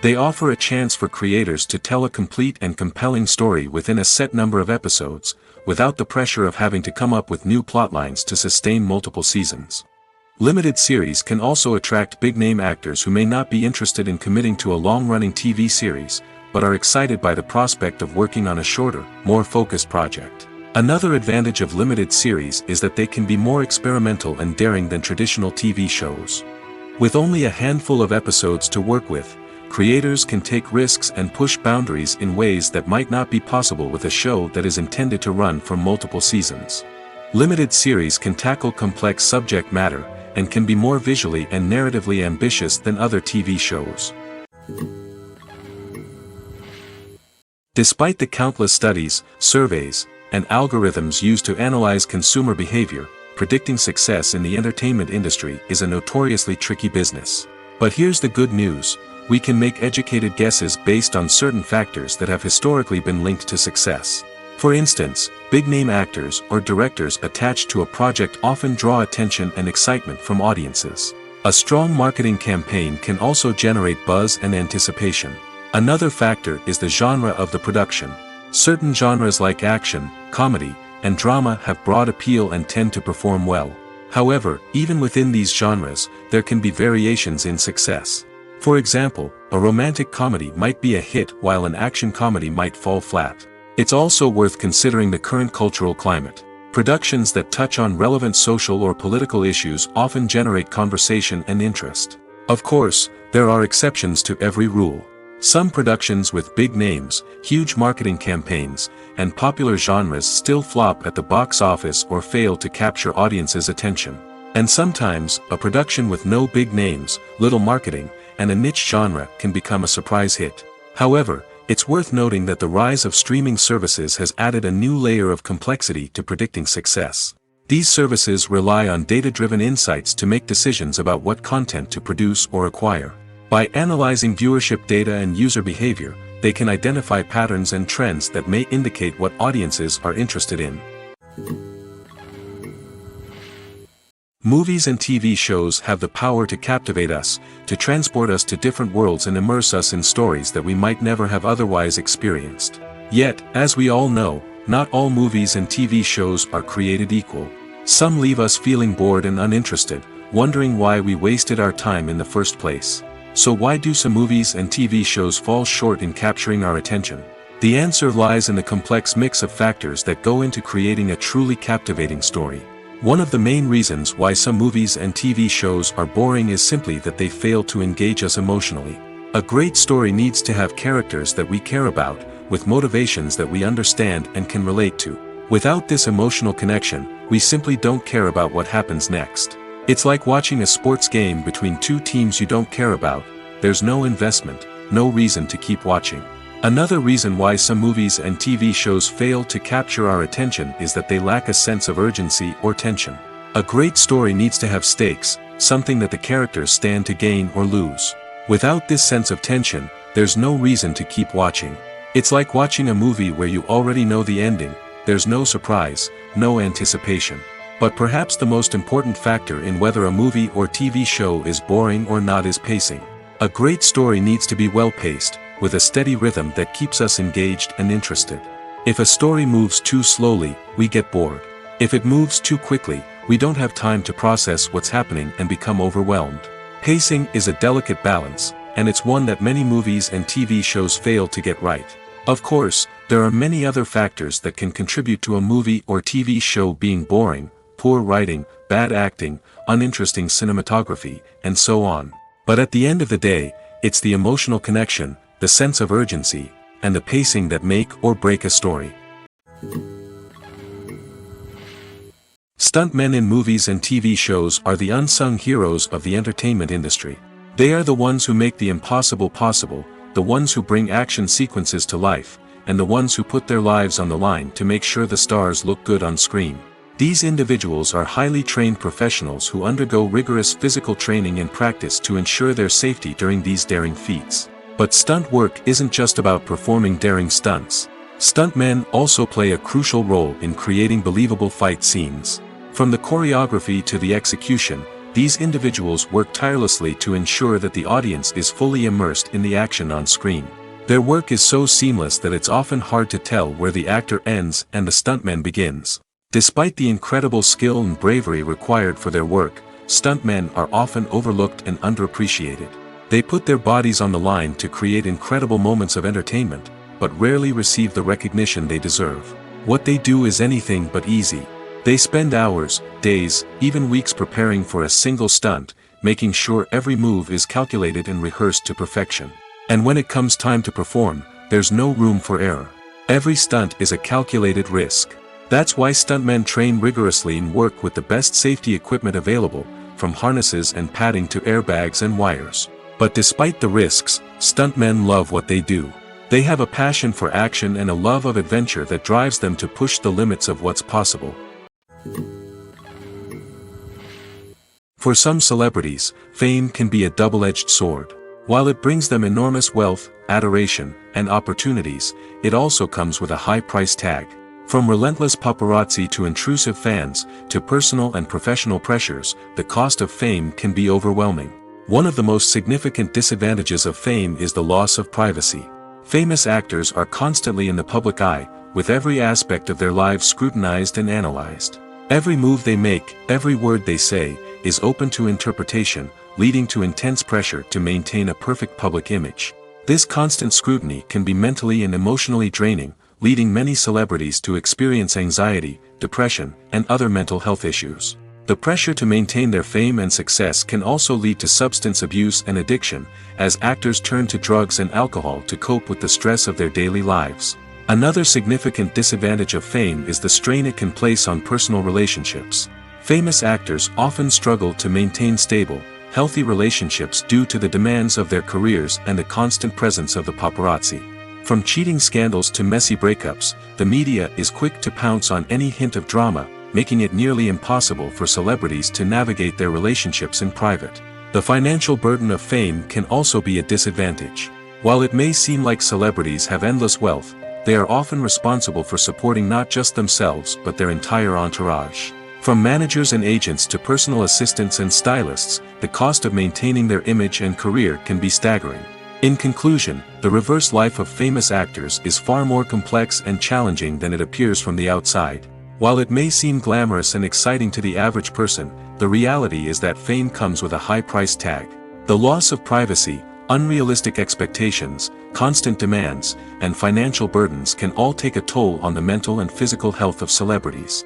They offer a chance for creators to tell a complete and compelling story within a set number of episodes, without the pressure of having to come up with new plotlines to sustain multiple seasons. Limited series can also attract big-name actors who may not be interested in committing to a long-running TV series, but are excited by the prospect of working on a shorter, more focused project. Another advantage of limited series is that they can be more experimental and daring than traditional TV shows. With only a handful of episodes to work with, creators can take risks and push boundaries in ways that might not be possible with a show that is intended to run for multiple seasons. Limited series can tackle complex subject matter, and can be more visually and narratively ambitious than other TV shows. Despite the countless studies, surveys, and algorithms used to analyze consumer behavior, predicting success in the entertainment industry is a notoriously tricky business. But here's the good news: we can make educated guesses based on certain factors that have historically been linked to success. For instance, big-name actors or directors attached to a project often draw attention and excitement from audiences. A strong marketing campaign can also generate buzz and anticipation. Another factor is the genre of the production. Certain genres like action, comedy, and drama have broad appeal and tend to perform well. However, even within these genres, there can be variations in success. For example, a romantic comedy might be a hit while an action comedy might fall flat. It's also worth considering the current cultural climate. Productions that touch on relevant social or political issues often generate conversation and interest. Of course, there are exceptions to every rule. Some productions with big names, huge marketing campaigns, and popular genres still flop at the box office or fail to capture audiences' attention. And sometimes, a production with no big names, little marketing, and a niche genre can become a surprise hit. However, it's worth noting that the rise of streaming services has added a new layer of complexity to predicting success. These services rely on data-driven insights to make decisions about what content to produce or acquire. By analyzing viewership data and user behavior, they can identify patterns and trends that may indicate what audiences are interested in. Movies and TV shows have the power to captivate us, to transport us to different worlds and immerse us in stories that we might never have otherwise experienced. Yet, as we all know, not all movies and TV shows are created equal. Some leave us feeling bored and uninterested, wondering why we wasted our time in the first place. So why do some movies and TV shows fall short in capturing our attention? The answer lies in the complex mix of factors that go into creating a truly captivating story. One of the main reasons why some movies and TV shows are boring is simply that they fail to engage us emotionally. A great story needs to have characters that we care about, with motivations that we understand and can relate to. Without this emotional connection, we simply don't care about what happens next. It's like watching a sports game between two teams you don't care about. There's no investment, no reason to keep watching. Another reason why some movies and TV shows fail to capture our attention is that they lack a sense of urgency or tension. A great story needs to have stakes, something that the characters stand to gain or lose. Without this sense of tension, there's no reason to keep watching. It's like watching a movie where you already know the ending. There's no surprise, no anticipation. But perhaps the most important factor in whether a movie or TV show is boring or not is pacing. A great story needs to be well-paced, with a steady rhythm that keeps us engaged and interested. If a story moves too slowly, we get bored. If it moves too quickly, we don't have time to process what's happening and become overwhelmed. Pacing is a delicate balance, and it's one that many movies and TV shows fail to get right. Of course, there are many other factors that can contribute to a movie or TV show being boring: poor writing, bad acting, uninteresting cinematography, and so on. But at the end of the day, it's the emotional connection, the sense of urgency, and the pacing that make or break a story. Stuntmen in movies and TV shows are the unsung heroes of the entertainment industry. They are the ones who make the impossible possible, the ones who bring action sequences to life, and the ones who put their lives on the line to make sure the stars look good on screen. These individuals are highly trained professionals who undergo rigorous physical training and practice to ensure their safety during these daring feats. But stunt work isn't just about performing daring stunts. Stuntmen also play a crucial role in creating believable fight scenes. From the choreography to the execution, these individuals work tirelessly to ensure that the audience is fully immersed in the action on screen. Their work is so seamless that it's often hard to tell where the actor ends and the stuntman begins. Despite the incredible skill and bravery required for their work, stuntmen are often overlooked and underappreciated. They put their bodies on the line to create incredible moments of entertainment, but rarely receive the recognition they deserve. What they do is anything but easy. They spend hours, days, even weeks preparing for a single stunt, making sure every move is calculated and rehearsed to perfection. And when it comes time to perform, there's no room for error. Every stunt is a calculated risk. That's why stuntmen train rigorously and work with the best safety equipment available, from harnesses and padding to airbags and wires. But despite the risks, stuntmen love what they do. They have a passion for action and a love of adventure that drives them to push the limits of what's possible. For some celebrities, fame can be a double-edged sword. While it brings them enormous wealth, adoration, and opportunities, it also comes with a high price tag. From relentless paparazzi to intrusive fans, to personal and professional pressures, the cost of fame can be overwhelming. One of the most significant disadvantages of fame is the loss of privacy. Famous actors are constantly in the public eye, with every aspect of their lives scrutinized and analyzed. Every move they make, every word they say, is open to interpretation, leading to intense pressure to maintain a perfect public image. This constant scrutiny can be mentally and emotionally draining, leading many celebrities to experience anxiety, depression, and other mental health issues. The pressure to maintain their fame and success can also lead to substance abuse and addiction, as actors turn to drugs and alcohol to cope with the stress of their daily lives. Another significant disadvantage of fame is the strain it can place on personal relationships. Famous actors often struggle to maintain stable, healthy relationships due to the demands of their careers and the constant presence of the paparazzi. From cheating scandals to messy breakups, the media is quick to pounce on any hint of drama, making it nearly impossible for celebrities to navigate their relationships in private. The financial burden of fame can also be a disadvantage. While it may seem like celebrities have endless wealth, they are often responsible for supporting not just themselves but their entire entourage. From managers and agents to personal assistants and stylists, the cost of maintaining their image and career can be staggering. In conclusion, the reverse life of famous actors is far more complex and challenging than it appears from the outside. While it may seem glamorous and exciting to the average person, the reality is that fame comes with a high price tag. The loss of privacy, unrealistic expectations, constant demands, and financial burdens can all take a toll on the mental and physical health of celebrities.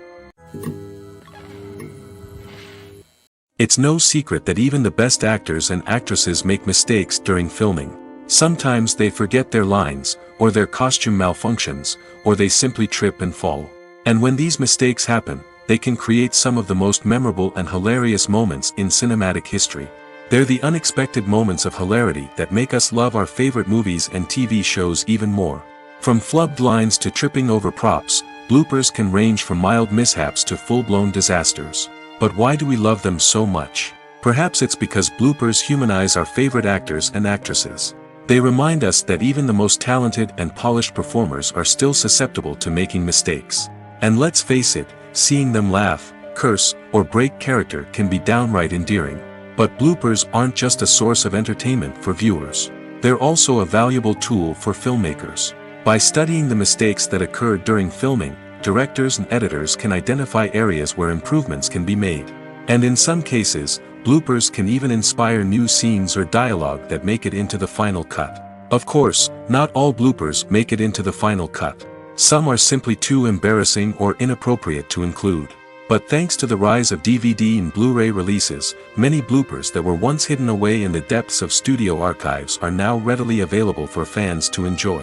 It's no secret that even the best actors and actresses make mistakes during filming. Sometimes they forget their lines, or their costume malfunctions, or they simply trip and fall. And when these mistakes happen, they can create some of the most memorable and hilarious moments in cinematic history. They're the unexpected moments of hilarity that make us love our favorite movies and TV shows even more. From flubbed lines to tripping over props, bloopers can range from mild mishaps to full-blown disasters. But why do we love them so much? Perhaps it's because bloopers humanize our favorite actors and actresses. They remind us that even the most talented and polished performers are still susceptible to making mistakes. And let's face it, seeing them laugh, curse, or break character can be downright endearing. But bloopers aren't just a source of entertainment for viewers. They're also a valuable tool for filmmakers. By studying the mistakes that occurred during filming, directors and editors can identify areas where improvements can be made. And in some cases, bloopers can even inspire new scenes or dialogue that make it into the final cut. Of course, not all bloopers make it into the final cut. Some are simply too embarrassing or inappropriate to include. But thanks to the rise of DVD and Blu-ray releases, many bloopers that were once hidden away in the depths of studio archives are now readily available for fans to enjoy.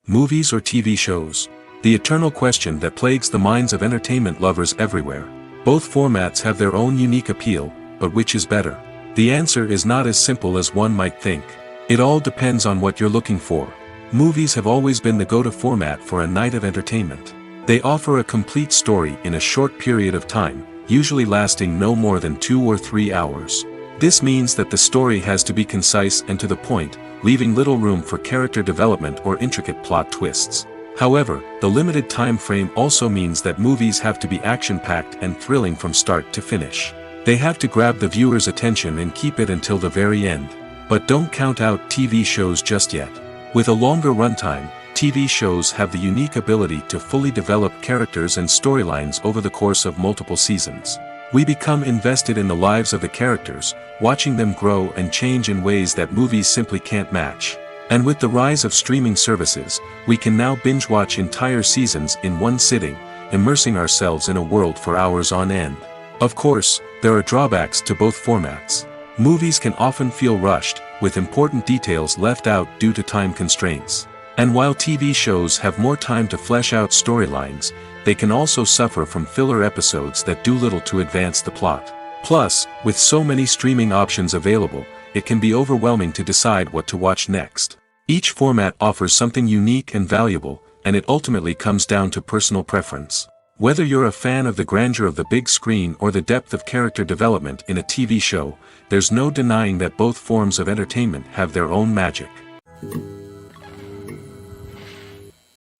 Movies or TV shows? The eternal question that plagues the minds of entertainment lovers everywhere. Both formats have their own unique appeal, but which is better? The answer is not as simple as one might think. It all depends on what you're looking for. Movies have always been the go-to format for a night of entertainment. They offer a complete story in a short period of time, usually lasting no more than 2 or 3 hours. This means that the story has to be concise and to the point, leaving little room for character development or intricate plot twists. However, the limited time frame also means that movies have to be action-packed and thrilling from start to finish. They have to grab the viewer's attention and keep it until the very end. But don't count out TV shows just yet. With a longer runtime, TV shows have the unique ability to fully develop characters and storylines over the course of multiple seasons. We become invested in the lives of the characters, watching them grow and change in ways that movies simply can't match. And with the rise of streaming services, we can now binge-watch entire seasons in one sitting, immersing ourselves in a world for hours on end. Of course, there are drawbacks to both formats. Movies can often feel rushed, with important details left out due to time constraints. And while TV shows have more time to flesh out storylines, they can also suffer from filler episodes that do little to advance the plot. Plus, with so many streaming options available, it can be overwhelming to decide what to watch next. Each format offers something unique and valuable, and it ultimately comes down to personal preference. Whether you're a fan of the grandeur of the big screen or the depth of character development in a TV show, there's no denying that both forms of entertainment have their own magic.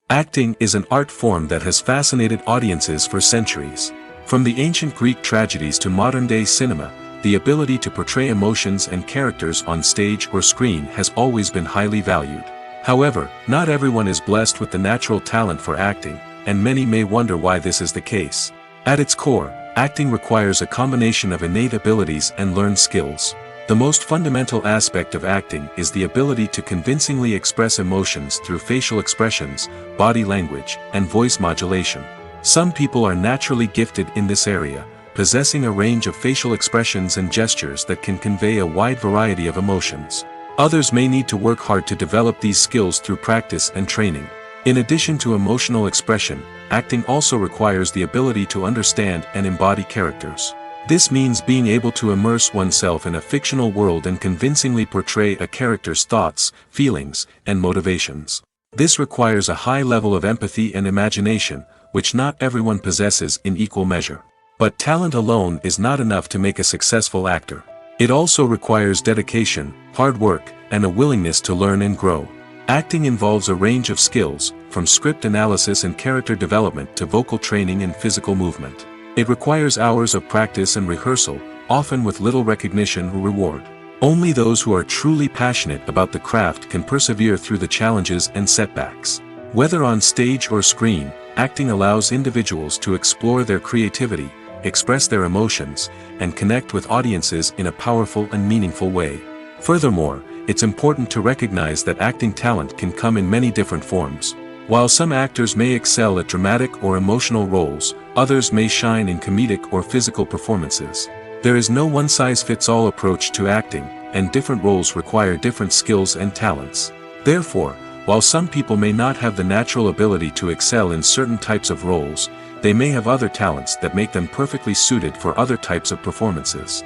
Acting is an art form that has fascinated audiences for centuries. From the ancient Greek tragedies to modern-day cinema, the ability to portray emotions and characters on stage or screen has always been highly valued. However, not everyone is blessed with the natural talent for acting, and many may wonder why this is the case. At its core, acting requires a combination of innate abilities and learned skills. The most fundamental aspect of acting is the ability to convincingly express emotions through facial expressions, body language, and voice modulation. Some people are naturally gifted in this area, possessing a range of facial expressions and gestures that can convey a wide variety of emotions. Others may need to work hard to develop these skills through practice and training. In addition to emotional expression, acting also requires the ability to understand and embody characters. This means being able to immerse oneself in a fictional world and convincingly portray a character's thoughts, feelings, and motivations. This requires a high level of empathy and imagination, which not everyone possesses in equal measure. But talent alone is not enough to make a successful actor. It also requires dedication, hard work, and a willingness to learn and grow. Acting involves a range of skills, from script analysis and character development to vocal training and physical movement. It requires hours of practice and rehearsal, often with little recognition or reward. Only those who are truly passionate about the craft can persevere through the challenges and setbacks. Whether on stage or screen, acting allows individuals to explore their creativity, express their emotions, and connect with audiences in a powerful and meaningful way. Furthermore, it's important to recognize that acting talent can come in many different forms. While some actors may excel at dramatic or emotional roles, others may shine in comedic or physical performances. There is no one-size-fits-all approach to acting, and different roles require different skills and talents. Therefore, While some people may not have the natural ability to excel in certain types of roles, they may have other talents that make them perfectly suited for other types of performances.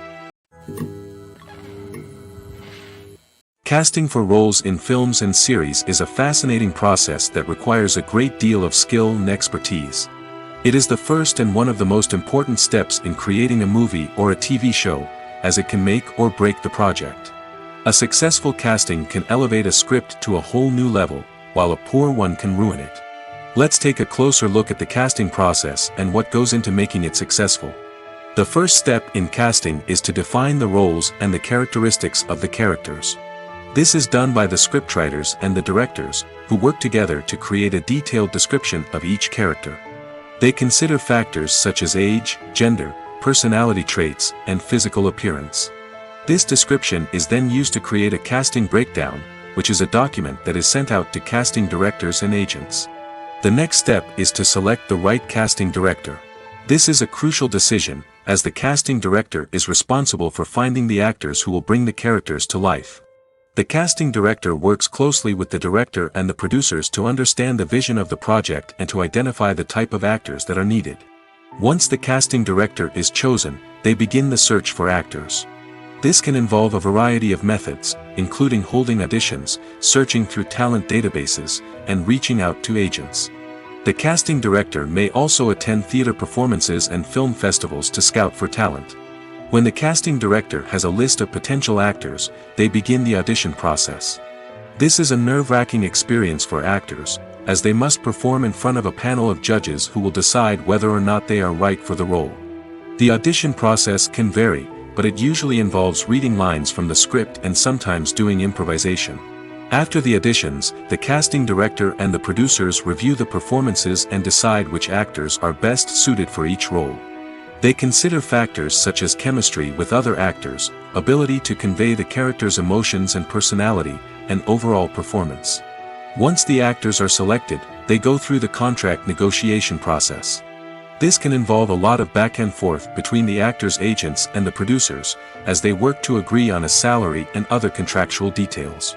Casting for roles in films and series is a fascinating process that requires a great deal of skill and expertise. It is the first and one of the most important steps in creating a movie or a TV show, as it can make or break the project. A successful casting can elevate a script to a whole new level, while a poor one can ruin it. Let's take a closer look at the casting process and what goes into making it successful. The first step in casting is to define the roles and the characteristics of the characters. This is done by the scriptwriters and the directors, who work together to create a detailed description of each character. They consider factors such as age, gender, personality traits, and physical appearance. This description is then used to create a casting breakdown, which is a document that is sent out to casting directors and agents. The next step is to select the right casting director. This is a crucial decision, as the casting director is responsible for finding the actors who will bring the characters to life. The casting director works closely with the director and the producers to understand the vision of the project and to identify the type of actors that are needed. Once the casting director is chosen, they begin the search for actors. This can involve a variety of methods, including holding auditions, searching through talent databases, and reaching out to agents. The casting director may also attend theater performances and film festivals to scout for talent. When the casting director has a list of potential actors, they begin the audition process. This is a nerve-wracking experience for actors, as they must perform in front of a panel of judges who will decide whether or not they are right for the role. The audition process can vary, but it usually involves reading lines from the script and sometimes doing improvisation. After the auditions, the casting director and the producers review the performances and decide which actors are best suited for each role. They consider factors such as chemistry with other actors, ability to convey the character's emotions and personality, and overall performance. Once the actors are selected, they go through the contract negotiation process. This can involve a lot of back and forth between the actors' agents and the producers, as they work to agree on a salary and other contractual details.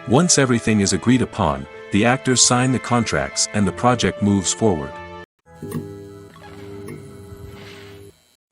Once everything is agreed upon, the actors sign the contracts and the project moves forward.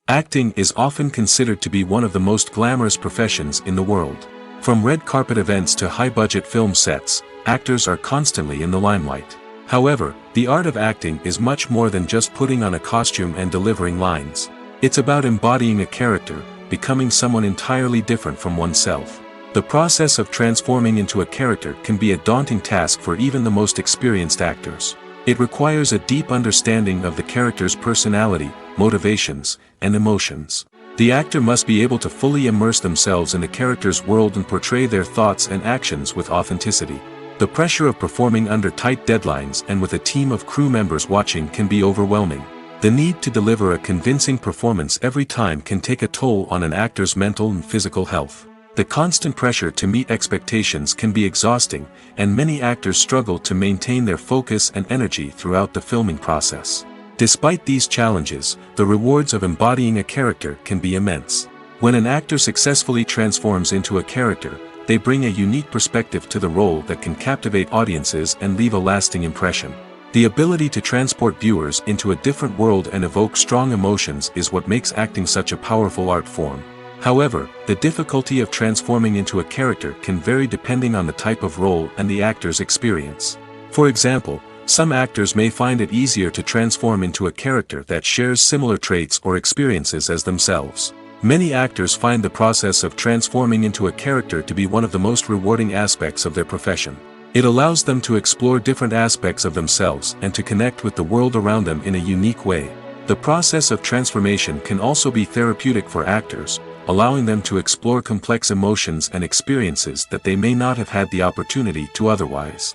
Acting is often considered to be one of the most glamorous professions in the world. From red carpet events to high-budget film sets, actors are constantly in the limelight. However, the art of acting is much more than just putting on a costume and delivering lines. It's about embodying a character, becoming someone entirely different from oneself. The process of transforming into a character can be a daunting task for even the most experienced actors. It requires a deep understanding of the character's personality, motivations, and emotions. The actor must be able to fully immerse themselves in the character's world and portray their thoughts and actions with authenticity. The pressure of performing under tight deadlines and with a team of crew members watching can be overwhelming. The need to deliver a convincing performance every time can take a toll on an actor's mental and physical health. The constant pressure to meet expectations can be exhausting, and many actors struggle to maintain their focus and energy throughout the filming process. Despite these challenges, the rewards of embodying a character can be immense. When an actor successfully transforms into a character, they bring a unique perspective to the role that can captivate audiences and leave a lasting impression. The ability to transport viewers into a different world and evoke strong emotions is what makes acting such a powerful art form. However, the difficulty of transforming into a character can vary depending on the type of role and the actor's experience. For example, some actors may find it easier to transform into a character that shares similar traits or experiences as themselves. Many actors find the process of transforming into a character to be one of the most rewarding aspects of their profession. It allows them to explore different aspects of themselves and to connect with the world around them in a unique way. The process of transformation can also be therapeutic for actors, allowing them to explore complex emotions and experiences that they may not have had the opportunity to otherwise.